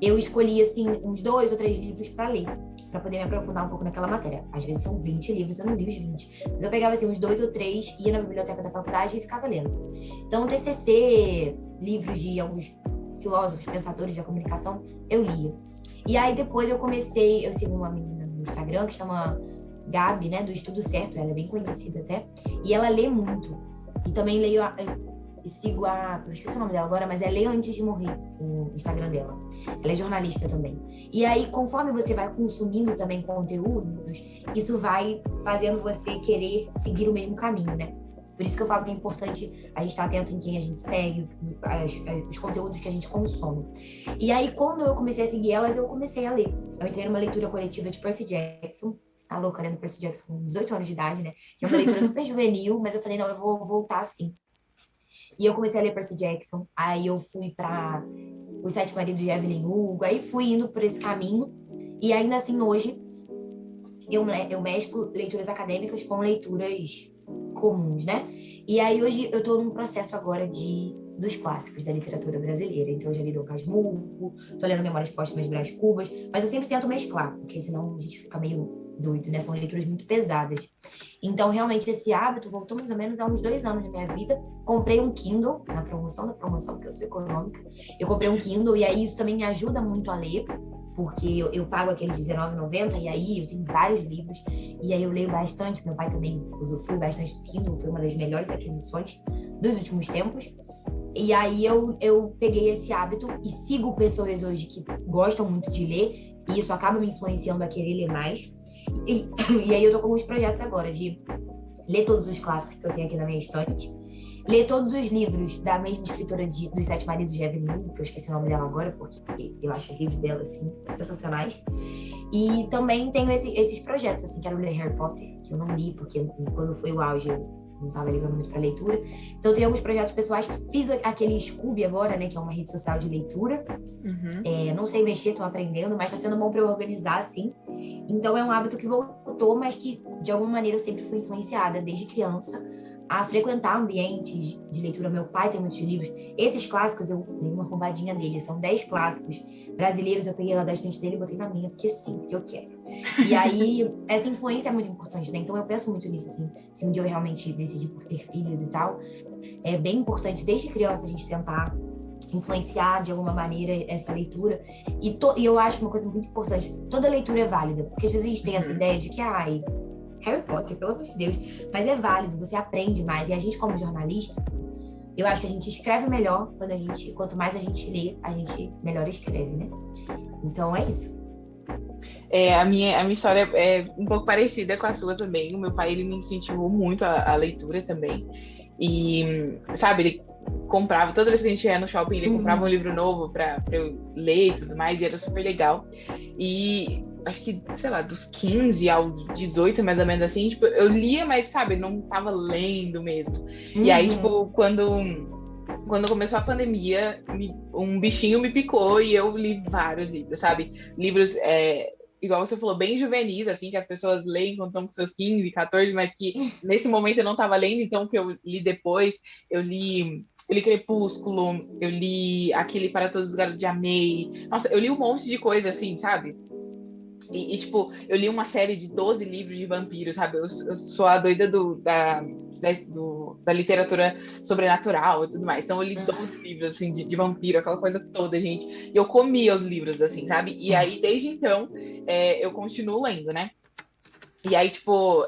eu escolhi, assim, uns 2 ou 3 livros para ler, para poder me aprofundar um pouco naquela matéria. Às vezes são 20 livros, eu não li os 20. Mas eu pegava, assim, uns 2 ou 3, ia na biblioteca da faculdade e ficava lendo. Então, TCC, livros de alguns filósofos, pensadores da comunicação, eu lia. E aí, depois eu sigo uma menina no Instagram que chama Gabi, né, do Estudo Certo, ela é bem conhecida até, e ela lê muito. E também sigo eu esqueci o nome dela agora, mas é Leia Antes de Morrer, o Instagram dela. Ela é jornalista também. E aí, conforme você vai consumindo também conteúdos, isso vai fazendo você querer seguir o mesmo caminho, né? Por isso que eu falo que é importante a gente estar atento em quem a gente segue, os conteúdos que a gente consome. E aí, quando eu comecei a seguir elas, eu comecei a ler. Eu entrei numa leitura coletiva de Percy Jackson, a louca lendo Percy Jackson com 18 anos de idade, né? Que é uma leitura super juvenil, mas eu falei, não, eu vou voltar assim. E eu comecei a ler Percy Jackson, aí eu fui para Os Sete Maridos de Evelyn Hugo, aí fui indo por esse caminho, e ainda assim hoje eu mesclo leituras acadêmicas com leituras comuns, né? E aí hoje eu tô num processo agora dos clássicos da literatura brasileira. Então eu já li Dom Casmurro, tô lendo Memórias Póstumas de Brás Cubas, mas eu sempre tento mesclar, porque senão a gente fica meio doido, né? São leituras muito pesadas. Então, realmente, esse hábito voltou mais ou menos há uns 2 anos na minha vida. Comprei um Kindle, na promoção da promoção, porque eu sou econômica. Eu comprei um Kindle e aí isso também me ajuda muito a ler, porque eu pago aqueles R$19,90 e aí eu tenho vários livros e aí eu leio bastante. Meu pai também usufrui bastante do Kindle, foi uma das melhores aquisições dos últimos tempos. E aí eu peguei esse hábito e sigo pessoas hoje que gostam muito de ler e isso acaba me influenciando a querer ler mais. E aí eu tô com alguns projetos agora de ler todos os clássicos que eu tenho aqui na minha estante, ler todos os livros da mesma escritora dos Sete Maridos de Evelyn Hugo, que eu esqueci o nome dela agora, porque eu acho os livros dela, assim, sensacionais. E também tenho esses projetos, assim, quero ler Harry Potter, que eu não li, porque quando foi o auge eu não estava ligando muito para leitura. Então, tem alguns projetos pessoais. Fiz aquele Scooby agora, né, que é uma rede social de leitura. Não sei mexer, estou aprendendo, mas está sendo bom para eu organizar, assim. Então, é um hábito que voltou, mas que, de alguma maneira, eu sempre fui influenciada, desde criança, a frequentar ambientes de leitura. Meu pai tem muitos livros. Esses clássicos, eu dei uma roubadinha dele. São 10 clássicos brasileiros. Eu peguei lá da estante dele e botei na minha, porque sim, porque eu quero. E aí, essa influência é muito importante, né? Então, eu penso muito nisso, assim. Se um dia eu realmente decidir por ter filhos e tal, é bem importante, desde criança, a gente tentar influenciar de alguma maneira essa leitura. E eu acho uma coisa muito importante. Toda leitura é válida. Porque às vezes a gente tem essa ideia de que, Harry Potter, pelo amor de Deus. Mas é válido, você aprende mais. E a gente, como jornalista, eu acho que a gente escreve melhor quanto mais a gente lê, a gente melhor escreve, né? Então, é isso. A minha história é um pouco parecida com a sua também. O meu pai, ele me incentivou muito a leitura também. E, sabe, ele comprava, toda vez que a gente ia no shopping, ele comprava um livro novo pra eu ler e tudo mais, e era super legal. E acho que, sei lá, dos 15 aos 18, mais ou menos assim, tipo, eu lia, mas, sabe, não tava lendo mesmo. E aí, tipo, quando começou a pandemia, um bichinho me picou e eu li vários livros, sabe? Livros, igual você falou, bem juvenis, assim, que as pessoas leem quando estão com seus 15, 14, mas que nesse momento eu não estava lendo, então o que eu li depois, eu li Crepúsculo, eu li aquele Para Todos os Garotos de Amei. Nossa, eu li um monte de coisa, assim, sabe? E tipo, eu li uma série de 12 livros de vampiros, sabe? Eu sou a doida da literatura sobrenatural e tudo mais. Então eu li 12 livros, assim, de vampiro, aquela coisa toda, gente. E eu comia os livros, assim, sabe? E aí, desde então, eu continuo lendo, né? E aí, tipo,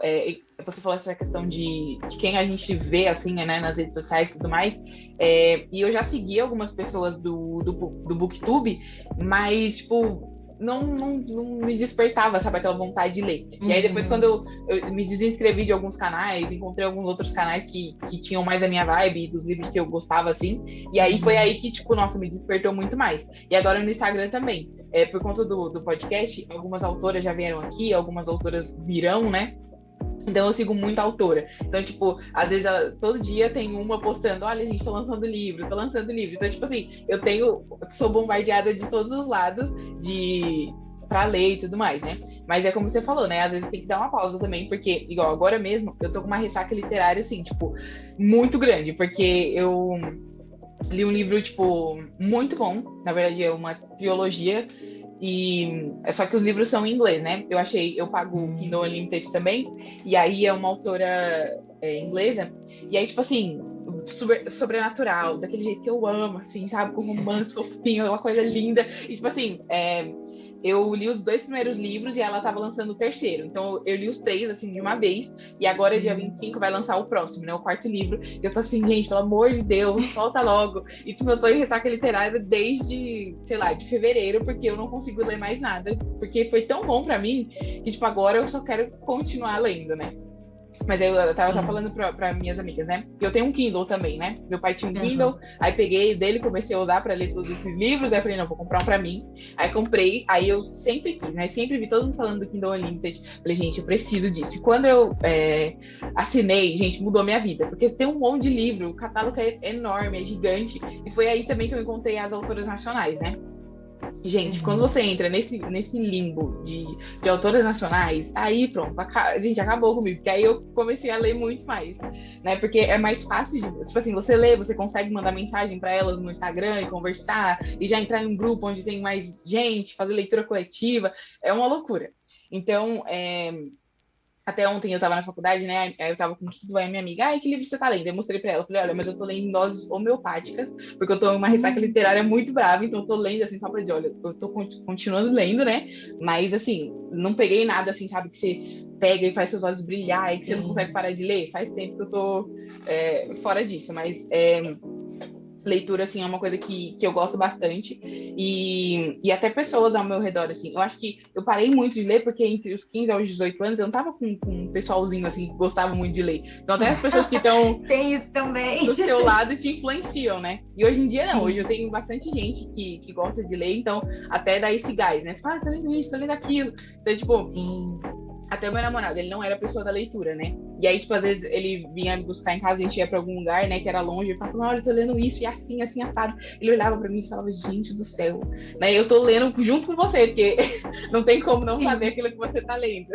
você falou essa questão de quem a gente vê, assim, né, nas redes sociais e tudo mais. E eu já segui algumas pessoas do BookTube, mas, tipo, não me despertava, sabe, aquela vontade de ler. E aí depois, quando eu me desinscrevi de alguns canais, encontrei alguns outros canais que tinham mais a minha vibe, dos livros que eu gostava, assim, e aí foi aí que, tipo, nossa, me despertou muito mais. E agora no Instagram também, por conta do podcast, algumas autoras já vieram aqui, algumas autoras virão, né? Então eu sigo muita autora. Então, tipo, às vezes todo dia tem uma postando, olha, gente, tô lançando livro. Então, tipo assim, sou bombardeada de todos os lados de pra ler e tudo mais, né? Mas é como você falou, né? Às vezes tem que dar uma pausa também, porque, igual, agora mesmo, eu tô com uma ressaca literária, assim, tipo, muito grande, porque eu li um livro, tipo, muito bom, na verdade é uma trilogia, e é só que os livros são em inglês, né? Eu pago o Kindle Unlimited também, e aí é uma autora inglesa, e aí, tipo assim, sobrenatural, daquele jeito que eu amo, assim, sabe? Com romance fofinho, uma coisa linda, e tipo assim, eu li os 2 primeiros livros e ela tava lançando o terceiro. Então eu li os 3, assim, de uma vez. E agora, dia 25, vai lançar o próximo, né? O 4º livro. E eu tô assim, gente, pelo amor de Deus, solta logo. E tipo, eu tô em ressaca literária desde, sei lá, de fevereiro, porque eu não consigo ler mais nada. Porque foi tão bom pra mim que, tipo, agora eu só quero continuar lendo, né? Mas eu tava falando pra minhas amigas, né? Eu tenho um Kindle também, né? Meu pai tinha um Kindle, aí peguei dele, comecei a usar pra ler todos esses livros, aí eu falei, não, vou comprar um pra mim. Aí comprei, aí eu sempre quis, né? Sempre vi todo mundo falando do Kindle Unlimited. Falei, gente, eu preciso disso. E quando eu assinei, gente, mudou minha vida, porque tem um monte de livro, o catálogo é enorme, é gigante, e foi aí também que eu encontrei as autoras nacionais, né? Gente, quando você entra nesse limbo de autoras nacionais, aí pronto, gente, acabou comigo, porque aí eu comecei a ler muito mais, né? Porque é mais fácil, tipo assim, você lê, você consegue mandar mensagem para elas no Instagram e conversar, e já entrar em um grupo onde tem mais gente, fazer leitura coletiva, é uma loucura. Então, até ontem eu tava na faculdade, né? Aí eu tava com tudo, aí minha amiga, ai, que livro você tá lendo? Eu mostrei pra ela, falei, olha, mas eu tô lendo Doses Homeopáticas, porque eu tô em uma ressaca literária muito brava, então eu tô lendo, assim, só pra dizer, olha, eu tô continuando lendo, né? Mas, assim, não peguei nada, assim, sabe, que você pega e faz seus olhos brilhar e que você não consegue parar de ler. Faz tempo que eu tô fora disso, mas leitura, assim, é uma coisa que eu gosto bastante, e até pessoas ao meu redor, assim, eu acho que eu parei muito de ler, porque entre os 15 aos 18 anos, eu não tava com um pessoalzinho, assim, que gostava muito de ler, então até as pessoas que estão tem isso também do seu lado te influenciam, né, e hoje em dia não, hoje eu tenho bastante gente que gosta de ler, então até dá esse gás, né, você fala, tá lendo isso, tá lendo aquilo, então, tipo, até o meu namorado, ele não era pessoa da leitura, né? E aí, tipo, às vezes ele vinha me buscar em casa, a gente ia pra algum lugar, né, que era longe, ele falava, olha, eu tô lendo isso, e assim, assim, assado. Ele olhava pra mim e falava, gente do céu, né? Eu tô lendo junto com você, porque não tem como não saber aquilo que você tá lendo.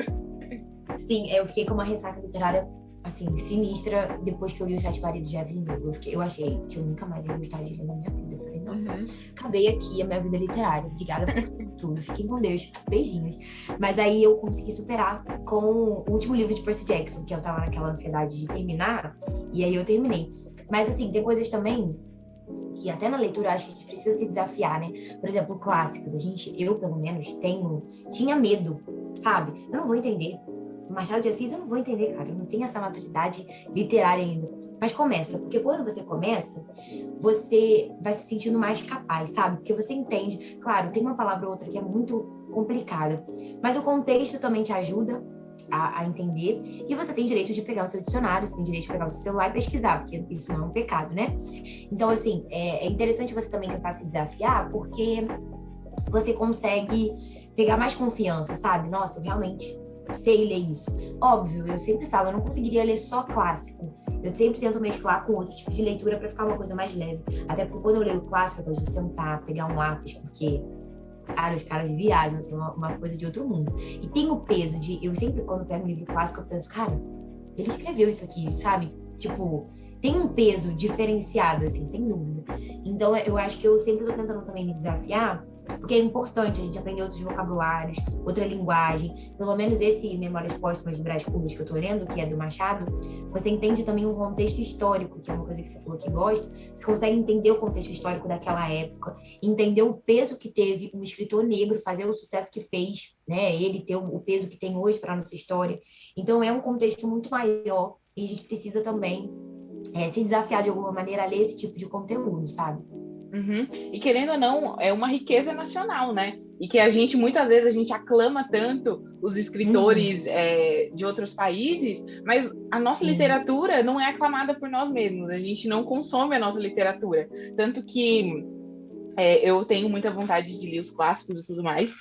Sim, eu fiquei com uma ressaca literária, assim, sinistra, depois que eu li Os Sete Maridos de Evelyn Hugo. Eu achei que eu nunca mais ia gostar de ler na minha vida. Eu falei, não, acabei aqui a minha vida literária. Obrigada por tudo. Fiquem com Deus. Beijinhos. Mas aí eu consegui superar com o último livro de Percy Jackson, que eu tava naquela ansiedade de terminar, e aí eu terminei. Mas, assim, tem coisas também que até na leitura acho que a gente precisa se desafiar, né? Por exemplo, clássicos. Eu pelo menos, tinha medo, sabe? Eu não vou entender. Machado de Assis eu não vou entender, cara. Eu não tenho essa maturidade literária ainda. Mas começa, porque quando você começa, você vai se sentindo mais capaz, sabe? Porque você entende. Claro, tem uma palavra ou outra que é muito complicada, mas o contexto também te ajuda a entender. E você tem direito de pegar o seu dicionário, você tem direito de pegar o seu celular e pesquisar, porque isso não é um pecado, né? Então, assim, é interessante você também tentar se desafiar, porque você consegue pegar mais confiança, sabe? Nossa, eu realmente sei ler isso. Óbvio, eu sempre falo, eu não conseguiria ler só clássico. Eu sempre tento mesclar com outro tipo de leitura para ficar uma coisa mais leve. Até porque quando eu leio clássico, eu gosto de sentar, pegar um lápis, porque, cara, os caras viajam, assim, uma coisa de outro mundo. E tem o peso de... Eu sempre, quando pego um livro clássico, eu penso, cara, ele escreveu isso aqui, sabe? Tipo, tem um peso diferenciado, assim, sem dúvida. Então, eu acho que eu sempre tô tentando também me desafiar, porque é importante a gente aprender outros vocabulários, outra linguagem. Pelo menos esse Memórias Póstumas de Brás Cubas que eu tô lendo, que é do Machado, você entende também um contexto histórico, que é uma coisa que você falou que gosta. Você consegue entender o contexto histórico daquela época, entender o peso que teve um escritor negro fazer o sucesso que fez, né? Ele ter o peso que tem hoje para nossa história. Então, é um contexto muito maior e a gente precisa também se desafiar de alguma maneira a ler esse tipo de conteúdo, sabe? E querendo ou não, é uma riqueza nacional, né? E que a gente, muitas vezes, a gente aclama tanto os escritores de outros países, mas a nossa literatura não é aclamada por nós mesmos, a gente não consome a nossa literatura. Tanto que eu tenho muita vontade de ler os clássicos e tudo mais,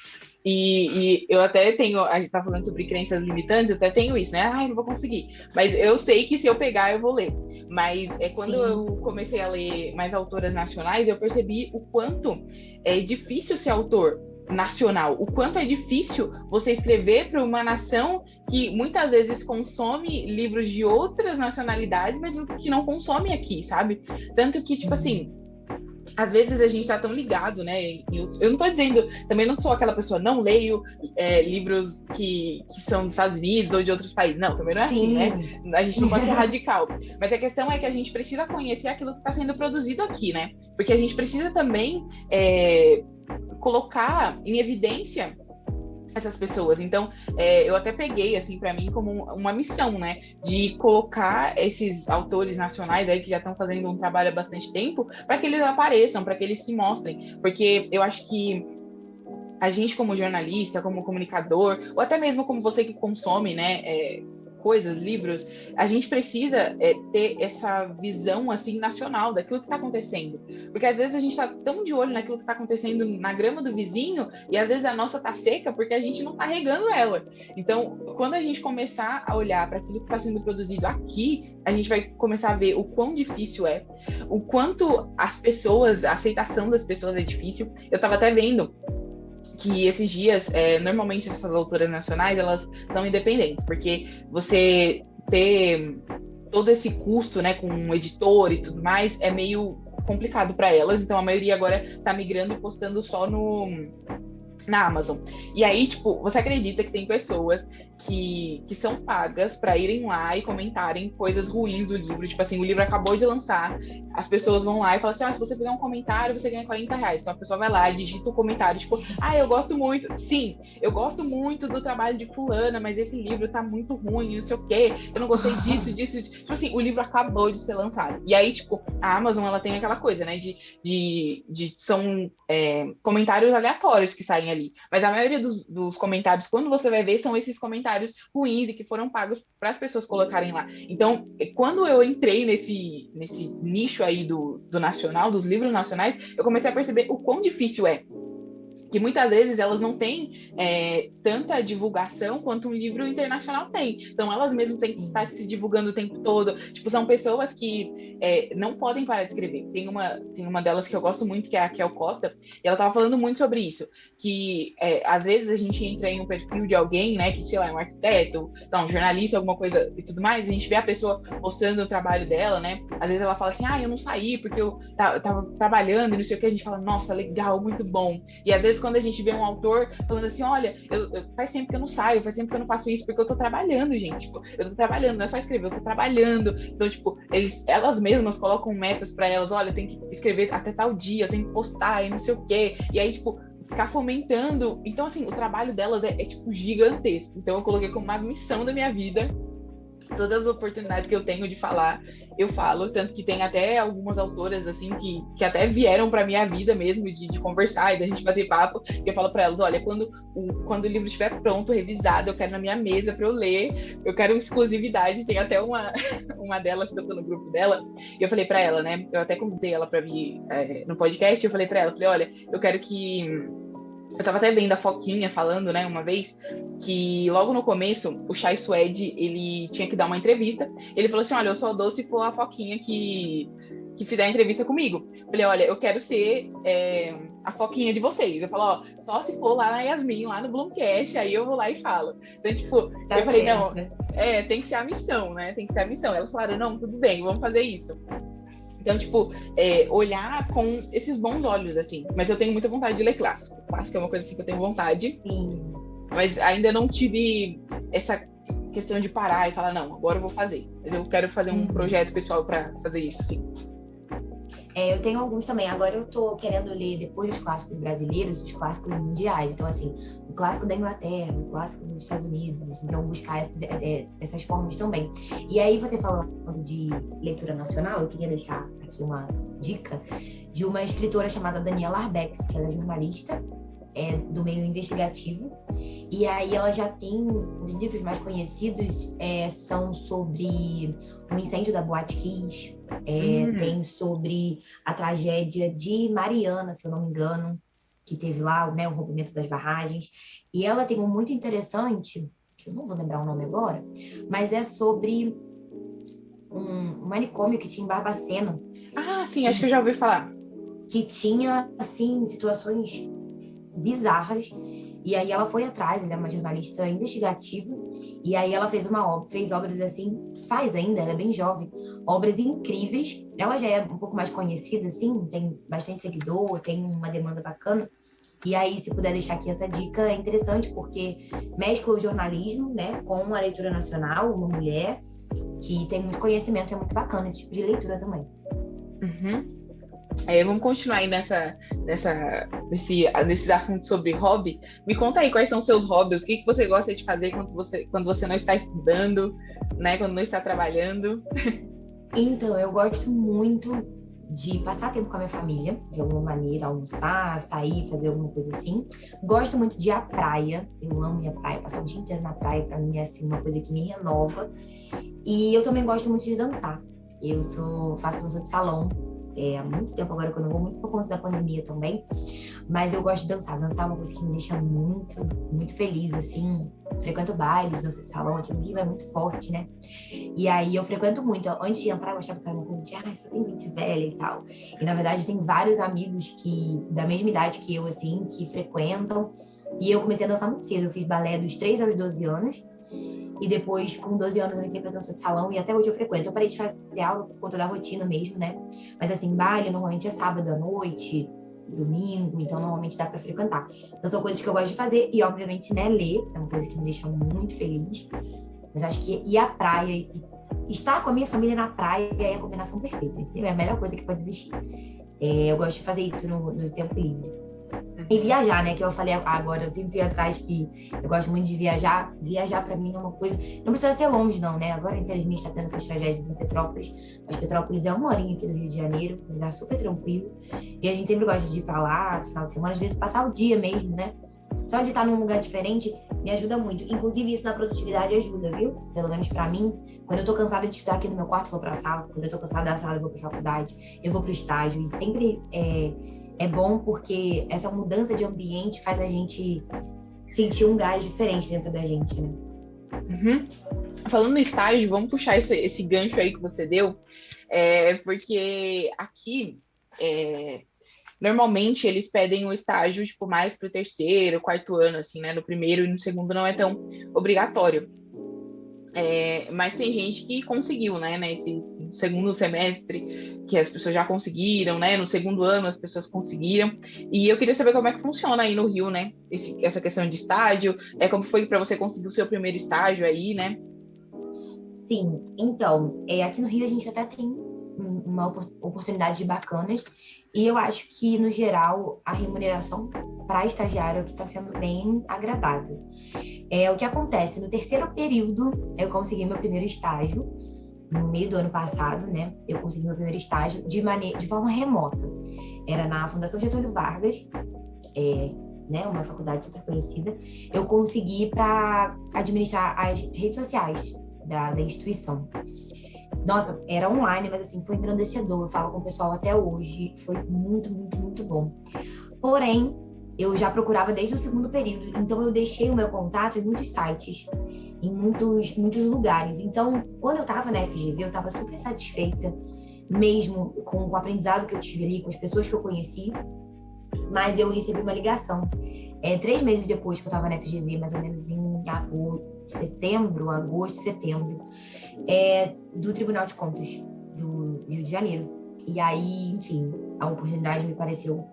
e eu até tenho, a gente tá falando sobre crenças limitantes, eu até tenho isso, né? Ai, não vou conseguir. Mas eu sei que se eu pegar, eu vou ler. Mas quando eu comecei a ler mais autoras nacionais, eu percebi o quanto é difícil ser autor. nacional, o quanto é difícil você escrever para uma nação que muitas vezes consome livros de outras nacionalidades, mas que não consome aqui, sabe? Tanto que, tipo assim, às vezes a gente tá tão ligado, né? Eu não tô dizendo, também não sou aquela pessoa, não leio livros que são dos Estados Unidos ou de outros países. Não, também não é assim, né? A gente não pode ser radical. Mas a questão é que a gente precisa conhecer aquilo que está sendo produzido aqui, né? Porque a gente precisa também colocar em evidência essas pessoas. Então, eu até peguei, assim, para mim como uma missão, né, de colocar esses autores nacionais aí que já estão fazendo um trabalho há bastante tempo, para que eles apareçam, para que eles se mostrem, porque eu acho que a gente como jornalista, como comunicador, ou até mesmo como você que consome, né, coisas, livros, a gente precisa ter essa visão assim nacional daquilo que está acontecendo, porque às vezes a gente está tão de olho naquilo que está acontecendo na grama do vizinho e às vezes a nossa está seca porque a gente não está regando ela. Então, quando a gente começar a olhar para aquilo que está sendo produzido aqui, a gente vai começar a ver o quão difícil é, o quanto as pessoas, a aceitação das pessoas é difícil. Eu estava até vendo que esses dias, normalmente essas autoras nacionais, elas são independentes, porque você ter todo esse custo, né, com um editor e tudo mais, é meio complicado para elas, então a maioria agora está migrando e postando só na Amazon. E aí, tipo, você acredita que tem pessoas que são pagas para irem lá e comentarem coisas ruins do livro? Tipo assim, o livro acabou de lançar, as pessoas vão lá e falam assim, se você fizer um comentário, você ganha R$40. Então a pessoa vai lá, digita o comentário, tipo, eu gosto muito, sim, eu gosto muito do trabalho de fulana, mas esse livro tá muito ruim, não sei o quê, eu não gostei disso. Tipo assim, o livro acabou de ser lançado. E aí, tipo, a Amazon, ela tem aquela coisa, né, são comentários aleatórios que saem ali. Mas a maioria dos comentários, quando você vai ver, são esses comentários ruins e que foram pagos para as pessoas colocarem lá. Então, quando eu entrei nesse nicho aí do nacional, dos livros nacionais, eu comecei a perceber o quão difícil é. Que muitas vezes elas não têm tanta divulgação quanto um livro internacional tem. Então, elas mesmas têm que estar se divulgando o tempo todo. Tipo, são pessoas que não podem parar de escrever. Tem uma delas que eu gosto muito, que é a Kel Costa, e ela estava falando muito sobre isso, que às vezes a gente entra em um perfil de alguém, né, que, sei lá, é um arquiteto, um jornalista, alguma coisa e tudo mais, a gente vê a pessoa postando o trabalho dela, né, às vezes ela fala assim, eu não saí porque eu tava trabalhando e não sei o que, a gente fala, nossa, legal, muito bom. E às vezes quando a gente vê um autor falando assim, olha, faz tempo que eu não saio, faz tempo que eu não faço isso, porque eu tô trabalhando, gente. Tipo, eu tô trabalhando, não é só escrever, eu tô trabalhando. Então, tipo, elas mesmas colocam metas para elas, olha, eu tenho que escrever até tal dia, eu tenho que postar e não sei o quê. E aí, tipo, ficar fomentando. Então, assim, o trabalho delas tipo, gigantesco. Então, eu coloquei como uma missão da minha vida. Todas as oportunidades que eu tenho de falar, eu falo, tanto que tem até algumas autoras, assim, que até vieram para minha vida mesmo, de conversar e da gente bater papo, e eu falo para elas, olha, quando o livro estiver pronto, revisado, eu quero na minha mesa para eu ler, eu quero exclusividade, tem até uma delas que eu tô no grupo dela, e eu falei para ela, né, eu até convidei ela para vir no podcast, eu falei para ela, olha, eu quero que... Eu tava até vendo a Foquinha falando, né, uma vez, que logo no começo, o Chai Suede, ele tinha que dar uma entrevista. Ele falou assim, olha, eu só dou se for a Foquinha que fizer a entrevista comigo. Eu falei, olha, eu quero ser a Foquinha de vocês. Eu falo, só se for lá na Yasmin, lá no Bloomcast, aí eu vou lá e falo. Então, tipo, eu falei, não, tem que ser a missão, né? Tem que ser a missão. Elas falaram, não, tudo bem, vamos fazer isso. Então, tipo, olhar com esses bons olhos, assim. Mas eu tenho muita vontade de ler clássico. Clássico é uma coisa assim que eu tenho vontade. Sim. Mas ainda não tive essa questão de parar e falar, não, agora eu vou fazer. Mas eu quero fazer um projeto pessoal para fazer isso, sim. Eu tenho alguns também. Agora eu tô querendo ler, depois dos clássicos brasileiros, os clássicos mundiais. Então, assim, o clássico da Inglaterra, o clássico dos Estados Unidos. Então, buscar essas formas também. E aí, você falando de leitura nacional, eu queria deixar aqui uma dica de uma escritora chamada Daniela Arbex, que ela é jornalista, do meio investigativo. E aí ela já tem, os livros mais conhecidos são sobre o incêndio da Boate Kiss, tem sobre a tragédia de Mariana, se eu não me engano, que teve lá, né, o rompimento das barragens. E ela tem um muito interessante, que eu não vou lembrar o nome agora, mas é sobre um manicômio que tinha em Barbacena. Ah, sim, acho que eu já ouvi falar. Que tinha, assim, situações bizarras. E aí ela foi atrás, ela é uma jornalista investigativa, e aí ela fez obras assim, faz ainda, ela é bem jovem, obras incríveis. Ela já é um pouco mais conhecida, assim, tem bastante seguidor, tem uma demanda bacana. E aí, se puder deixar aqui essa dica, é interessante, porque mescla o jornalismo, né, com a leitura nacional, uma mulher que tem muito conhecimento, é muito bacana esse tipo de leitura também. Uhum. Vamos continuar aí nesses assuntos sobre hobby. Me conta aí quais são os seus hobbies, o que você gosta de fazer quando você não está estudando, né? Quando não está trabalhando. Então, eu gosto muito de passar tempo com a minha família, de alguma maneira, almoçar, sair, fazer alguma coisa assim. Gosto muito de ir à praia, eu amo ir à praia, passar o dia inteiro na praia, pra mim é assim, uma coisa que me renova. E eu também gosto muito de dançar. Faço dança de salão. Há muito tempo agora que eu não vou, muito por conta da pandemia também, mas eu gosto de dançar. Dançar é uma coisa que me deixa muito, muito feliz, assim. Frequento bailes, dança de salão, aqui no Rio é muito forte, né? E aí eu frequento muito. Antes de entrar, eu achava que era uma coisa de, só tem gente velha e tal. E na verdade tem vários amigos da mesma idade que eu, assim, que frequentam. E eu comecei a dançar muito cedo. Eu fiz balé dos 3 aos 12 anos. E depois, com 12 anos, eu entrei pra dança de salão e até hoje eu frequento. Eu parei de fazer aula por conta da rotina mesmo, né? Mas assim, baile normalmente é sábado à noite, domingo, então normalmente dá pra frequentar. Então são coisas que eu gosto de fazer e, obviamente, né, ler é uma coisa que me deixa muito feliz. Mas acho que ir à praia e estar com a minha família na praia é a combinação perfeita, entendeu? É a melhor coisa que pode existir. Eu gosto de fazer isso no tempo livre. E viajar, né? Que eu falei agora, um tempinho atrás, que eu gosto muito de viajar. Viajar, pra mim, é uma coisa... Não precisa ser longe, não, né? Agora, infelizmente, está tendo essas tragédias em Petrópolis. Mas Petrópolis é 1 horinha aqui do Rio de Janeiro, um lugar super tranquilo. E a gente sempre gosta de ir pra lá, final de semana, às vezes passar o dia mesmo, né? Só de estar num lugar diferente me ajuda muito. Inclusive, isso na produtividade ajuda, viu? Pelo menos pra mim. Quando eu tô cansada de estudar aqui no meu quarto, eu vou pra sala. Quando eu tô cansada da sala, eu vou pra faculdade. Eu vou pro estágio. E sempre é bom porque essa mudança de ambiente faz a gente sentir um gás diferente dentro da gente, né? Uhum. Falando no estágio, vamos puxar esse gancho aí que você deu, porque aqui, normalmente, eles pedem o estágio, tipo, mais pro terceiro, quarto ano, assim, né? No primeiro e no segundo não é tão obrigatório. Mas tem gente que conseguiu, né? Nesse segundo semestre, que as pessoas já conseguiram, né? No segundo ano as pessoas conseguiram. E eu queria saber como é que funciona aí no Rio, né? Essa questão de estágio, como foi para você conseguir o seu primeiro estágio aí, né? Sim, então, aqui no Rio a gente até tem uma oportunidade bacanas e eu acho que, no geral, a remuneração para estagiário é o que está sendo bem agradável. O que acontece, no terceiro período, eu consegui meu primeiro estágio, no meio do ano passado, né? Eu consegui meu primeiro estágio de forma remota. Era na Fundação Getúlio Vargas, né, uma faculdade super conhecida. Eu consegui para administrar as redes sociais da instituição. Nossa, era online, mas assim, foi engrandecedor. Eu falo com o pessoal até hoje, foi muito, muito, muito bom. Porém, eu já procurava desde o segundo período, então eu deixei o meu contato em muitos sites, em muitos, muitos lugares. Então, quando eu estava na FGV, eu estava super satisfeita, mesmo com o aprendizado que eu tive ali, com as pessoas que eu conheci, mas eu recebi uma ligação. 3 meses depois que eu estava na FGV, mais ou menos em agosto, setembro, do Tribunal de Contas do Rio de Janeiro. E aí, enfim, a oportunidade me pareceu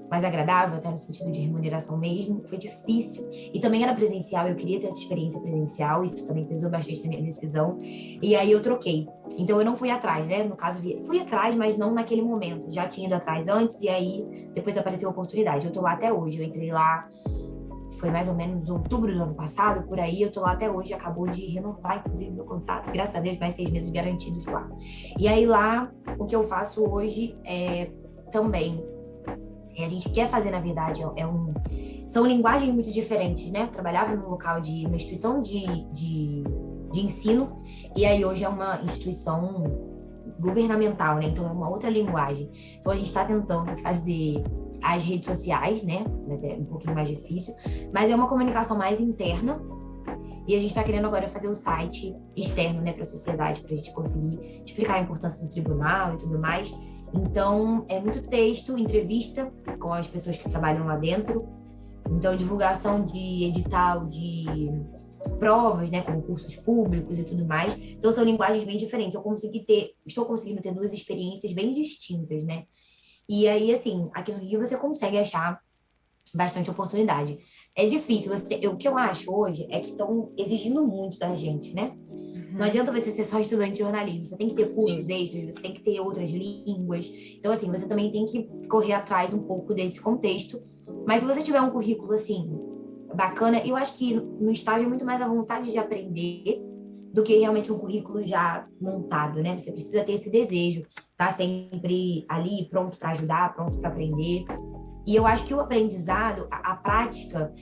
mais agradável, até no sentido de remuneração mesmo. Foi difícil. E também era presencial, eu queria ter essa experiência presencial, isso também pesou bastante na minha decisão. E aí eu troquei. Então eu não fui atrás, né? No caso, fui atrás, mas não naquele momento. Já tinha ido atrás antes, e aí depois apareceu a oportunidade. Eu tô lá até hoje. Eu entrei lá, foi mais ou menos outubro do ano passado, por aí. Eu tô lá até hoje, acabou de renovar, inclusive, meu contrato. Graças a Deus, mais 6 meses garantidos lá. E aí lá, o que eu faço hoje também... a gente quer fazer, na verdade, são linguagens muito diferentes, né? Eu trabalhava num local uma instituição de ensino, e aí hoje é uma instituição governamental, né? Então é uma outra linguagem. Então a gente está tentando fazer as redes sociais, né? Mas é um pouquinho mais difícil, mas é uma comunicação mais interna. E a gente está querendo agora fazer o site externo, né, para a sociedade, para a gente conseguir explicar a importância do tribunal e tudo mais. Então, é muito texto, entrevista com as pessoas que trabalham lá dentro, Então, divulgação de edital, de provas, né, concursos públicos e tudo mais. Então, são linguagens bem diferentes. Estou conseguindo ter duas experiências bem distintas, né? E aí, assim, aqui no Rio você consegue achar bastante oportunidade. É difícil, o que eu acho hoje é que estão exigindo muito da gente, né? Não adianta você ser só estudante de jornalismo, você tem que ter cursos Sim. extras, você tem que ter outras línguas. Então, assim, você também tem que correr atrás um pouco desse contexto. Mas se você tiver um currículo, assim, bacana, eu acho que no estágio é muito mais a vontade de aprender do que realmente um currículo já montado, né? Você precisa ter esse desejo, tá sempre ali, pronto para ajudar, pronto para aprender. E eu acho que o aprendizado, a prática,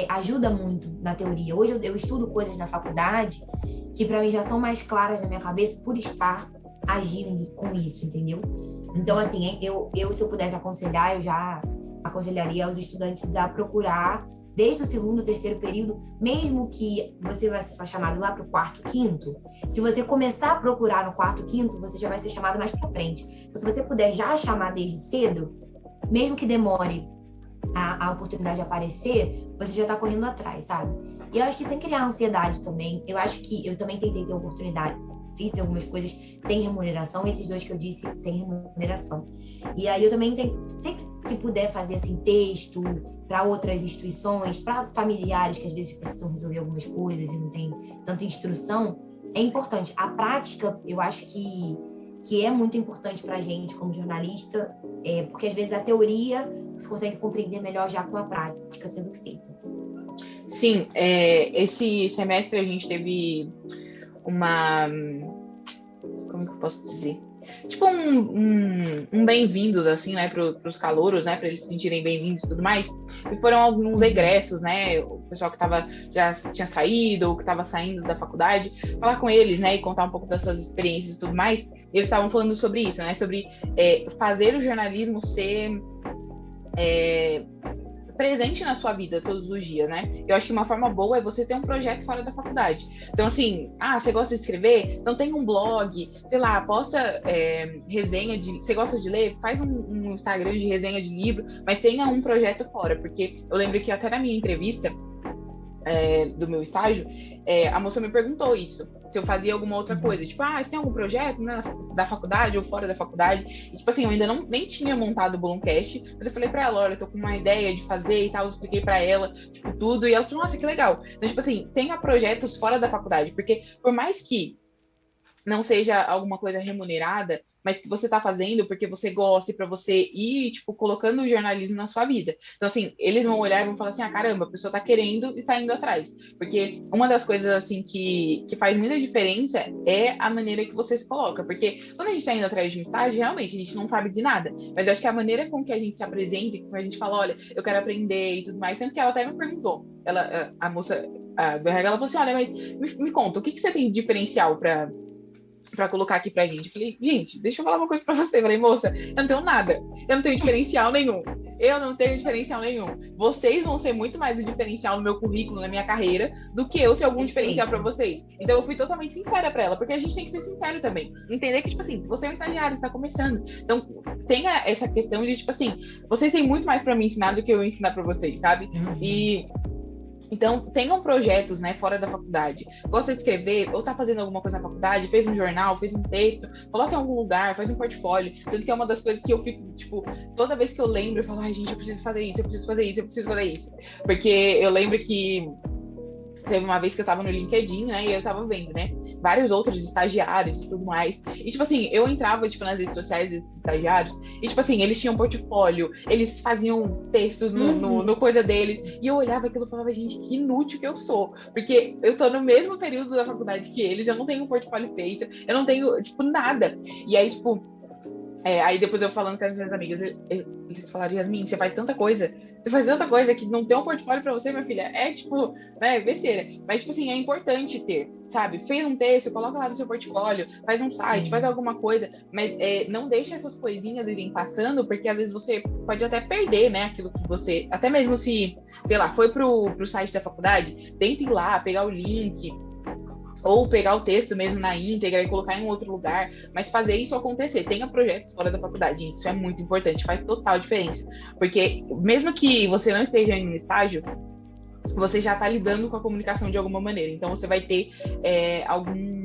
ajuda muito na teoria. Hoje eu estudo coisas na faculdade que para mim já são mais claras na minha cabeça por estar agindo com isso, entendeu? Então, assim, se eu pudesse aconselhar, eu já aconselharia aos estudantes a procurar desde o segundo, terceiro período, mesmo que você vai ser só chamado lá para o quarto, quinto, se você começar a procurar no quarto, quinto, você já vai ser chamado mais para frente. Então, se você puder já chamar desde cedo, mesmo que demore a oportunidade de aparecer, você já está correndo atrás, sabe? E eu acho que sem criar ansiedade também, eu acho que eu também tentei ter oportunidade, fiz algumas coisas sem remuneração, esses dois que eu disse têm remuneração. E aí eu também sempre que puder fazer assim, texto para outras instituições, para familiares que às vezes precisam resolver algumas coisas e não tem tanta instrução, é importante. A prática, eu acho que é muito importante para a gente como jornalista, porque às vezes a teoria você consegue compreender melhor já com a prática sendo feita. Sim, esse semestre a gente teve uma... Como que eu posso dizer? Tipo um bem-vindos, assim, né, para os calouros, né, para eles se sentirem bem-vindos e tudo mais. E foram alguns egressos, né, o pessoal que já tinha saído ou que estava saindo da faculdade, falar com eles, né, e contar um pouco das suas experiências e tudo mais. E eles estavam falando sobre isso, né, sobre fazer o jornalismo ser presente na sua vida todos os dias, né? Eu acho que uma forma boa é você ter um projeto fora da faculdade. Então, assim, você gosta de escrever? Então tem um blog, sei lá, posta resenha você gosta de ler? Faz um Instagram de resenha de livro, mas tenha um projeto fora, porque eu lembro que até na minha entrevista do meu estágio, a moça me perguntou isso, se eu fazia alguma outra coisa, tipo, você tem algum projeto, né, da faculdade ou fora da faculdade? E, tipo assim, eu ainda nem tinha montado o Blomcast, mas eu falei pra ela, olha, eu tô com uma ideia de fazer e tal, eu expliquei pra ela, tipo, tudo, e ela falou, nossa, que legal. Então, tipo assim, tenha projetos fora da faculdade, porque por mais que não seja alguma coisa remunerada, mas que você está fazendo porque você gosta e para você ir, tipo, colocando o jornalismo na sua vida. Então, assim, eles vão olhar e vão falar assim, caramba, a pessoa está querendo e está indo atrás. Porque uma das coisas, assim, que faz muita diferença é a maneira que você se coloca. Porque quando a gente está indo atrás de um estágio, realmente, a gente não sabe de nada. Mas eu acho que a maneira com que a gente se apresenta, com que a gente fala, olha, eu quero aprender e tudo mais, sendo que ela até me perguntou, a moça do RH, ela falou assim, olha, mas me conta, o que você tem de diferencial para colocar aqui pra gente? Eu falei, gente, deixa eu falar uma coisa pra você. Eu falei, moça, eu não tenho nada. Eu não tenho diferencial nenhum. Vocês vão ser muito mais o diferencial no meu currículo, na minha carreira, do que eu ser algum diferencial pra vocês. Então eu fui totalmente sincera pra ela, porque a gente tem que ser sincero também. Entender que, tipo assim, se você é um estagiário, você tá começando. Então, tenha essa questão de, tipo assim, vocês têm muito mais pra me ensinar do que eu ensinar pra vocês, sabe? Então, tenham projetos, né, fora da faculdade. Gosta de escrever, ou tá fazendo alguma coisa na faculdade, fez um jornal, fez um texto, coloca em algum lugar, faz um portfólio. Tanto que é uma das coisas que eu fico, tipo, toda vez que eu lembro, eu falo, gente, eu preciso fazer isso, eu preciso fazer isso, eu preciso fazer isso. Porque eu lembro que teve uma vez que eu tava no LinkedIn, né, e eu tava vendo, né, vários outros estagiários e tudo mais. E, tipo assim, eu entrava, tipo, nas redes sociais desses estagiários e, tipo assim, eles tinham portfólio, eles faziam textos no coisa deles, e eu olhava aquilo e falava, gente, que inútil que eu sou. Porque eu tô no mesmo período da faculdade que eles, eu não tenho um portfólio feito, eu não tenho, tipo, nada. E aí, tipo, aí depois eu falando com as minhas amigas, eles falaram, Yasmin, você faz tanta coisa que não tem um portfólio pra você, minha filha, tipo, né, besteira. Mas, tipo assim, é importante ter, sabe? Fez um texto, coloca lá no seu portfólio, faz um site, faz alguma coisa, mas não deixa essas coisinhas irem passando, porque às vezes você pode até perder, né, aquilo que você, até mesmo se, sei lá, foi pro site da faculdade, tenta ir lá, pegar o link, ou pegar o texto mesmo na íntegra e colocar em outro lugar, mas fazer isso acontecer. Tenha projetos fora da faculdade, gente, isso é muito importante, faz total diferença. Porque mesmo que você não esteja em um estágio, você já está lidando com a comunicação de alguma maneira. Então, você vai ter algum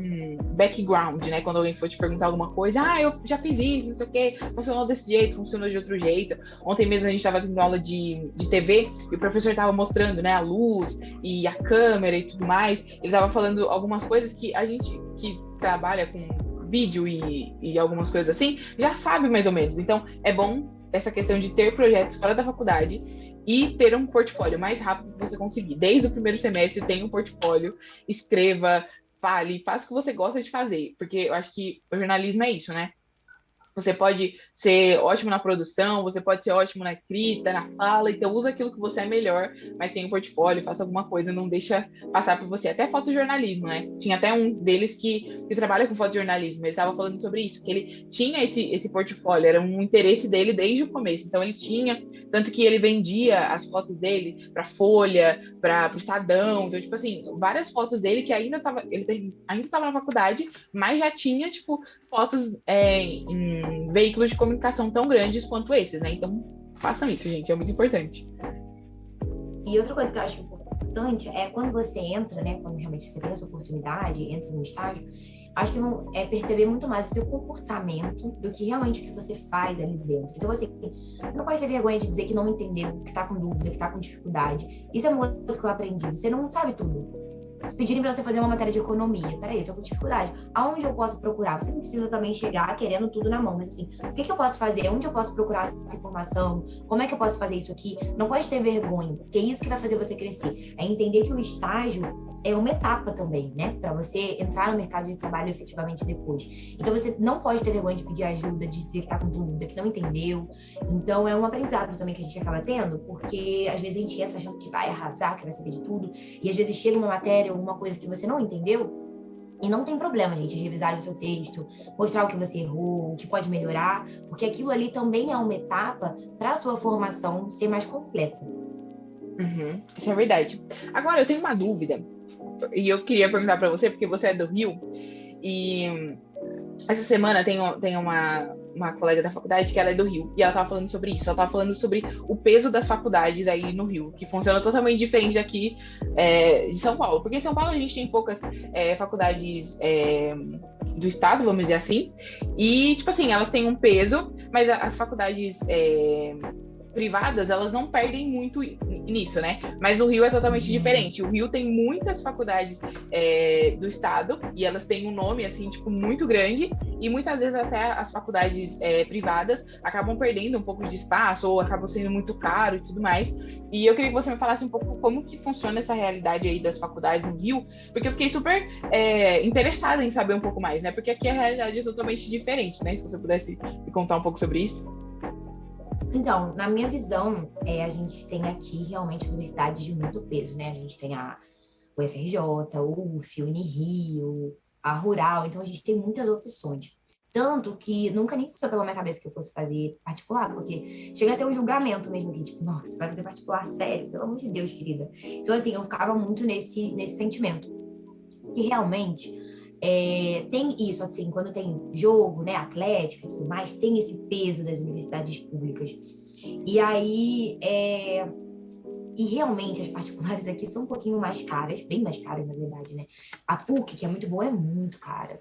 background, né? Quando alguém for te perguntar alguma coisa, eu já fiz isso, não sei o quê, funcionou desse jeito, funcionou de outro jeito. Ontem mesmo a gente estava tendo aula de TV e o professor estava mostrando, né, a luz e a câmera e tudo mais. Ele estava falando algumas coisas que a gente que trabalha com vídeo e algumas coisas assim, já sabe mais ou menos. Então, é bom essa questão de ter projetos fora da faculdade e ter um portfólio mais rápido que você conseguir. Desde o primeiro semestre, tenha um portfólio, escreva, fale, faça o que você gosta de fazer, porque eu acho que o jornalismo é isso, né? Você pode ser ótimo na produção, você pode ser ótimo na escrita, na fala, então usa aquilo que você é melhor, mas tem um portfólio, faça alguma coisa, não deixa passar por você. Até fotojornalismo, né? Tinha até um deles que trabalha com fotojornalismo, ele estava falando sobre isso, que ele tinha esse portfólio, era um interesse dele desde o começo, então ele tinha, tanto que ele vendia as fotos dele para Folha, para o Estadão, então, tipo assim, várias fotos dele que ainda estava na faculdade, mas já tinha, tipo, fotos em veículos de comunicação tão grandes quanto esses, né? Então, façam isso, gente, é muito importante. E outra coisa que eu acho importante é quando você entra, né? Quando realmente você tem essa oportunidade, entra no estágio, acho que é perceber muito mais o seu comportamento do que realmente o que você faz ali dentro. Então, assim, você não pode ter vergonha de dizer que não entendeu, que tá com dúvida, que tá com dificuldade. Isso é uma coisa que eu aprendi. Você não sabe tudo. Se pedirem para você fazer uma matéria de economia, peraí, eu tô com dificuldade. Aonde eu posso procurar? Você não precisa também chegar querendo tudo na mão, mas assim, o que eu posso fazer? Onde eu posso procurar essa informação? Como é que eu posso fazer isso aqui? Não pode ter vergonha, porque é isso que vai fazer você crescer. É entender que o estágio é uma etapa também, né? Para você entrar no mercado de trabalho efetivamente depois. Então, você não pode ter vergonha de pedir ajuda, de dizer que tá com dúvida, que não entendeu. Então, é um aprendizado também que a gente acaba tendo, porque às vezes a gente entra achando que vai arrasar, que vai saber de tudo, e às vezes chega uma matéria ou uma coisa que você não entendeu, e não tem problema, gente, revisar o seu texto, mostrar o que você errou, o que pode melhorar, porque aquilo ali também é uma etapa para a sua formação ser mais completa. Uhum, isso é verdade. Agora, eu tenho uma dúvida, e eu queria perguntar para você, porque você é do Rio, e essa semana tem uma colega da faculdade que ela é do Rio, e ela estava falando sobre isso, ela estava falando sobre o peso das faculdades aí no Rio, que funciona totalmente diferente daqui de São Paulo, porque em São Paulo a gente tem poucas faculdades do estado, vamos dizer assim, e, tipo assim, elas têm um peso, mas as faculdades privadas, elas não perdem muito nisso, né? Mas o Rio é totalmente diferente. O Rio tem muitas faculdades do estado e elas têm um nome, assim, tipo, muito grande e muitas vezes até as faculdades privadas acabam perdendo um pouco de espaço ou acabam sendo muito caro e tudo mais. E eu queria que você me falasse um pouco como que funciona essa realidade aí das faculdades no Rio, porque eu fiquei super interessada em saber um pouco mais, né? Porque aqui a realidade é totalmente diferente, né? Se você pudesse me contar um pouco sobre isso. Então, na minha visão, a gente tem aqui realmente universidades de muito peso, né? A gente tem a UFRJ, o UF, Unirio, a Rural, então a gente tem muitas opções. Tanto que nunca nem passou pela minha cabeça que eu fosse fazer particular, porque chega a ser um julgamento mesmo aqui, tipo, nossa, vai fazer particular sério? Pelo amor de Deus, querida. Então, assim, eu ficava muito nesse sentimento. E realmente tem isso, assim, quando tem jogo, né, atlética e tudo mais, tem esse peso das universidades públicas. E aí, e realmente as particulares aqui são um pouquinho mais caras, bem mais caras, na verdade, né? A PUC, que é muito boa, é muito cara.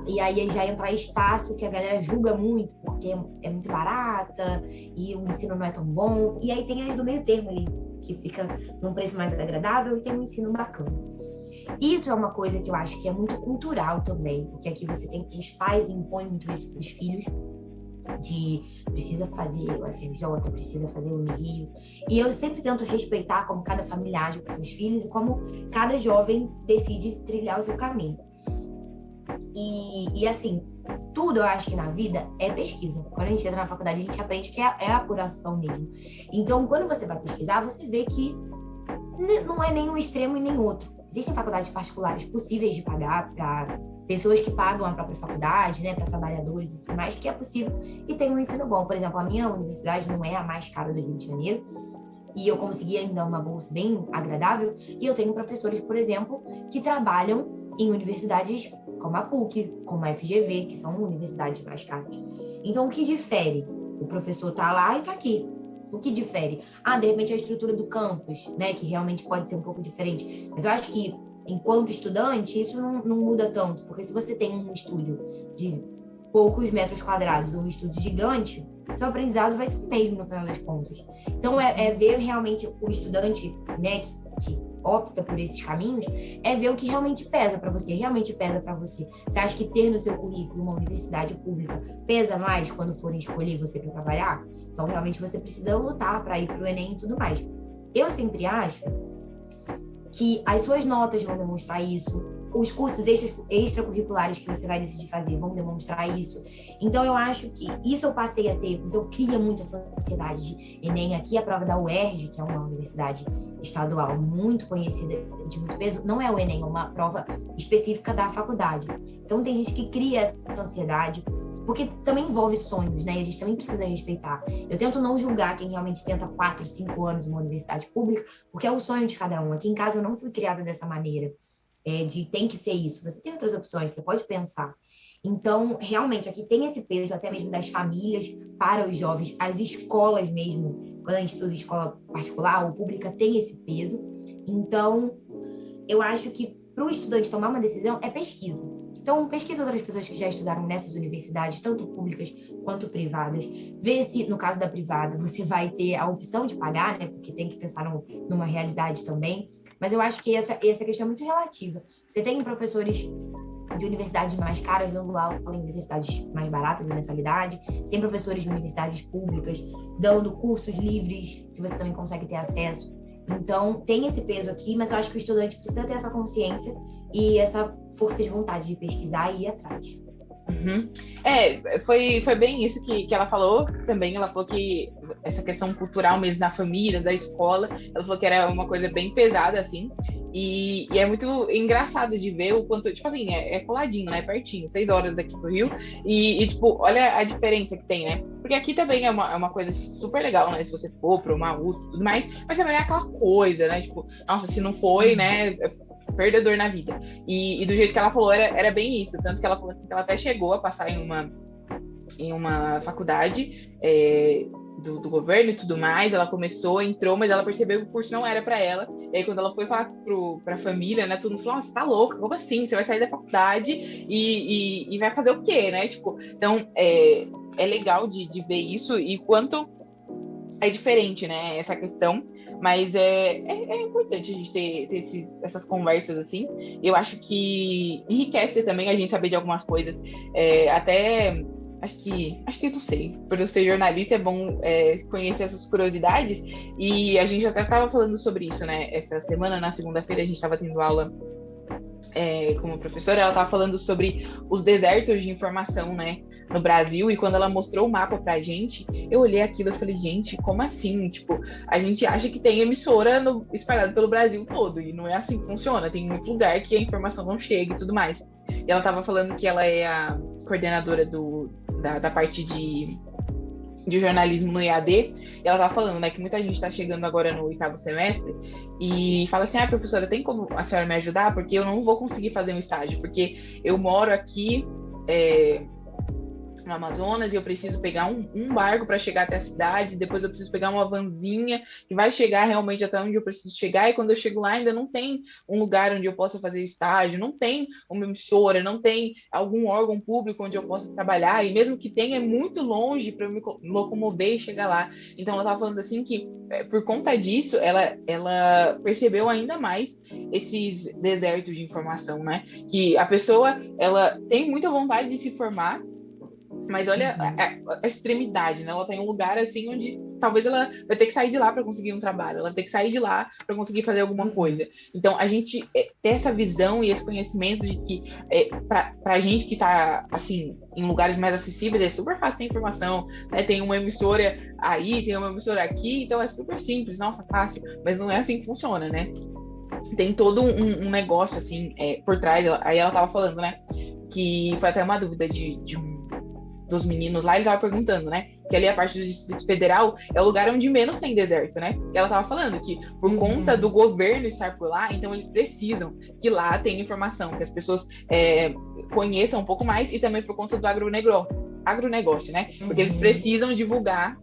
E aí já entra a Estácio, que a galera julga muito, porque é muito barata e o ensino não é tão bom. E aí tem as do meio termo ali, que fica num preço mais agradável e tem um ensino bacana. Isso é uma coisa que eu acho que é muito cultural também, porque aqui você tem, os pais impõem muito isso para os filhos, de precisa fazer o FRJ, precisa fazer o Unirio, e eu sempre tento respeitar como cada família age com seus filhos e como cada jovem decide trilhar o seu caminho. E assim, tudo eu acho que na vida é pesquisa. Quando a gente entra na faculdade, a gente aprende que é a apuração mesmo. Então, quando você vai pesquisar, você vê que não é nem um extremo e nem outro. Existem faculdades particulares possíveis de pagar para pessoas que pagam a própria faculdade, né, para trabalhadores e tudo mais, que é possível e tem um ensino bom. Por exemplo, a minha universidade não é a mais cara do Rio de Janeiro e eu consegui ainda uma bolsa bem agradável e eu tenho professores, por exemplo, que trabalham em universidades como a PUC, como a FGV, que são universidades mais caras. Então, o que difere? O professor tá lá e tá aqui. O que difere? De repente a estrutura do campus, né, que realmente pode ser um pouco diferente. Mas eu acho que, enquanto estudante, isso não muda tanto, porque se você tem um estúdio de poucos metros quadrados ou um estúdio gigante, seu aprendizado vai ser o mesmo no final das contas. Então, é ver realmente o estudante, né, que opta por esses caminhos, é ver o que realmente pesa para você, realmente pesa para você. Você acha que ter no seu currículo uma universidade pública pesa mais quando forem escolher você para trabalhar? Então, realmente, você precisa lutar para ir para o Enem e tudo mais. Eu sempre acho que as suas notas vão demonstrar isso, os cursos extracurriculares que você vai decidir fazer vão demonstrar isso. Então, eu acho que isso eu passei a ter. Então, cria muito essa ansiedade de Enem. Aqui, a prova da UERJ, que é uma universidade estadual muito conhecida, de muito peso, não é o Enem, é uma prova específica da faculdade. Então, tem gente que cria essa ansiedade, porque também envolve sonhos, né? E a gente também precisa respeitar. Eu tento não julgar quem realmente tenta 4, 5 anos numa universidade pública, porque é o sonho de cada um. Aqui em casa eu não fui criada dessa maneira, de tem que ser isso. Você tem outras opções, você pode pensar. Então, realmente, aqui tem esse peso até mesmo das famílias para os jovens, as escolas mesmo, quando a gente estuda em escola particular ou pública, tem esse peso. Então, eu acho que para o estudante tomar uma decisão é pesquisa. Então, pesquisa outras pessoas que já estudaram nessas universidades, tanto públicas quanto privadas. Vê se, no caso da privada, você vai ter a opção de pagar, né? Porque tem que pensar numa realidade também. Mas eu acho que essa questão é muito relativa. Você tem professores de universidades mais caras dando aula em universidades mais baratas, a mensalidade. Tem professores de universidades públicas dando cursos livres, que você também consegue ter acesso. Então, tem esse peso aqui, mas eu acho que o estudante precisa ter essa consciência e essa força de vontade de pesquisar e ir atrás. Uhum. Foi bem isso que ela falou também. Ela falou que essa questão cultural mesmo na família, da escola, ela falou que era uma coisa bem pesada, assim. E é muito engraçado de ver o quanto, tipo assim, é coladinho, né? Pertinho, 6 horas daqui pro Rio. E, tipo, olha a diferença que tem, né? Porque aqui também é uma coisa super legal, né? Se você for para uma USP e tudo mais, mas também é aquela coisa, né? Tipo, nossa, se não foi, né? Perdedor na vida. E do jeito que ela falou, era bem isso. Tanto que ela falou assim, que ela até chegou a passar em uma faculdade do governo e tudo mais. Ela começou, entrou, mas ela percebeu que o curso não era para ela. E aí, quando ela foi falar pra família, né, todo mundo falou, você tá louca, como assim? Você vai sair da faculdade e vai fazer o quê, né? Tipo, então, é legal de ver isso e quanto é diferente, né, essa questão. Mas é importante a gente ter essas conversas assim. Eu acho que enriquece também a gente saber de algumas coisas. Até acho que não sei, por eu ser jornalista é bom conhecer essas curiosidades. E a gente até estava falando sobre isso, né? Essa semana, na segunda-feira, a gente estava tendo aula com uma professora. Ela estava falando sobre os desertos de informação, né, no Brasil, e quando ela mostrou o mapa pra gente, eu olhei aquilo e falei, gente, como assim? Tipo, a gente acha que tem emissora espalhada pelo Brasil todo, e não é assim que funciona. Tem muito lugar que a informação não chega e tudo mais. E ela tava falando que ela é a coordenadora da parte de jornalismo no EAD, e ela tava falando, né, que muita gente tá chegando agora no 8º semestre e fala assim, professora, tem como a senhora me ajudar? Porque eu não vou conseguir fazer um estágio, porque eu moro aqui no Amazonas e eu preciso pegar um barco para chegar até a cidade, depois eu preciso pegar uma vanzinha que vai chegar realmente até onde eu preciso chegar, e quando eu chego lá ainda não tem um lugar onde eu possa fazer estágio, não tem uma emissora, não tem algum órgão público onde eu possa trabalhar, e mesmo que tenha, é muito longe para eu me locomover e chegar lá. Então ela estava falando assim que por conta disso ela percebeu ainda mais esses desertos de informação, né? Que a pessoa ela tem muita vontade de se formar, mas olha a extremidade, né? Ela tem um lugar assim onde talvez ela vai ter que sair de lá para conseguir um trabalho, ela vai ter que sair de lá para conseguir fazer alguma coisa. Então, a gente ter essa visão e esse conhecimento de que para a gente que está assim, em lugares mais acessíveis, é super fácil ter informação, né? Tem uma emissora aí, tem uma emissora aqui, então é super simples, nossa, fácil, mas não é assim que funciona, né? Tem todo um negócio assim por trás. Aí ela estava falando, né? Que foi até uma dúvida de dos meninos lá, ele tava perguntando, né? Que ali a parte do Distrito Federal é o lugar onde menos tem deserto, né? E ela tava falando que por conta do governo estar por lá, então eles precisam que lá tenha informação, que as pessoas conheçam um pouco mais, e também por conta do agronegócio, né? Porque eles precisam divulgar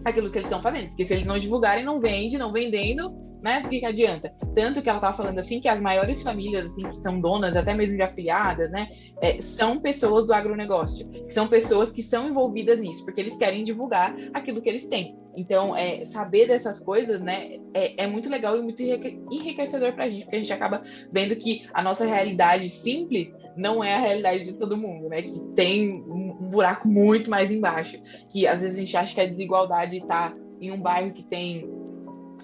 aquilo que eles estão fazendo. Porque se eles não divulgarem, não vende, não vendendo, né? Do que adianta? Tanto que ela estava falando assim, que as maiores famílias, assim, que são donas, até mesmo de afiliadas, né? São pessoas do agronegócio. São pessoas que são envolvidas nisso, porque eles querem divulgar aquilo que eles têm. Então, saber dessas coisas, né? É muito legal e muito enriquecedor pra gente, porque a gente acaba vendo que a nossa realidade simples não é a realidade de todo mundo, né? Que tem um buraco muito mais embaixo. Que às vezes a gente acha que a desigualdade está em um bairro que tem,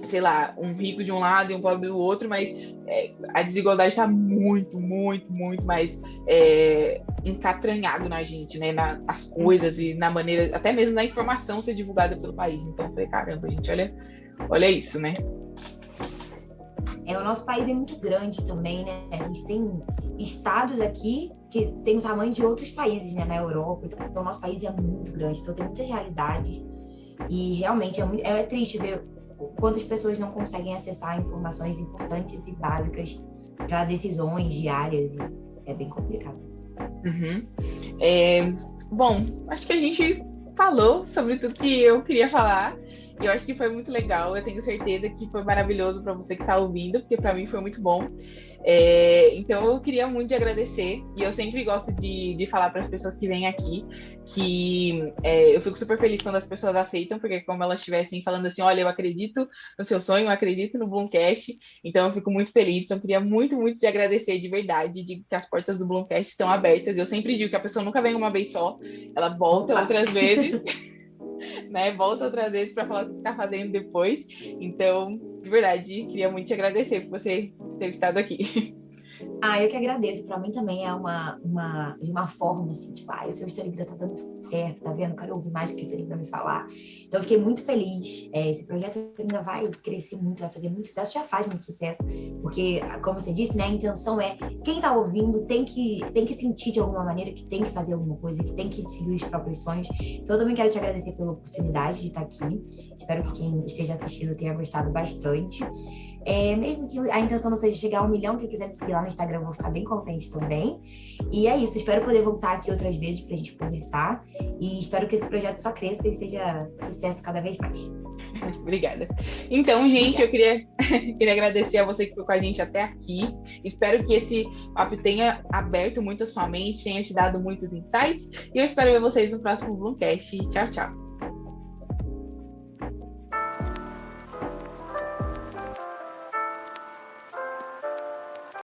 sei lá, um rico de um lado e um pobre do outro, mas a desigualdade está muito, muito, muito mais encatranhado na gente, né? Nas coisas e na maneira, até mesmo na informação ser divulgada pelo país. Então, eu falei, caramba, gente, olha isso, né? O nosso país é muito grande também, né? A gente tem estados aqui que tem o tamanho de outros países, né? Na Europa. Então, o nosso país é muito grande. Então, tem muitas realidades. E, realmente, é triste ver quantas pessoas não conseguem acessar informações importantes e básicas para decisões diárias. E é bem complicado. Bom, acho que a gente falou sobre tudo que eu queria falar. E eu acho que foi muito legal. Eu tenho certeza que foi maravilhoso para você que está ouvindo, porque para mim foi muito bom. Então eu queria muito te agradecer. E eu sempre gosto de falar para as pessoas que vêm aqui que eu fico super feliz quando as pessoas aceitam, porque é como elas estivessem falando assim, olha, eu acredito no seu sonho, eu acredito no Bloomcast. Então eu fico muito feliz. Então eu queria muito, muito te agradecer de verdade, de que as portas do Bloomcast estão abertas. Eu sempre digo que a pessoa nunca vem uma vez só, ela volta outras vezes. Né? Volta outras vezes para falar o que está fazendo depois. Então, de verdade, queria muito te agradecer por você ter estado aqui. Eu que agradeço. Para mim também é de uma forma assim, tipo, o seu Instagram tá dando certo, tá vendo? Quero ouvir mais do que você tem para me falar. Então, eu fiquei muito feliz. Esse projeto ainda vai crescer muito, vai fazer muito sucesso, já faz muito sucesso, porque, como você disse, né, a intenção é quem tá ouvindo tem que sentir de alguma maneira que tem que fazer alguma coisa, que tem que seguir os próprios sonhos. Então, eu também quero te agradecer pela oportunidade de estar aqui. Espero que quem esteja assistindo tenha gostado bastante. Mesmo que a intenção não seja chegar a 1 milhão, quem quiser me seguir lá no Instagram, eu vou ficar bem contente também. E é isso, espero poder voltar aqui outras vezes pra gente conversar. E espero que esse projeto só cresça e seja sucesso cada vez mais. Obrigada. Então, gente, eu queria agradecer a você que ficou com a gente até aqui. Espero que esse papo tenha aberto muito a sua mente, tenha te dado muitos insights. E eu espero ver vocês no próximo Bloomcast. Tchau, tchau.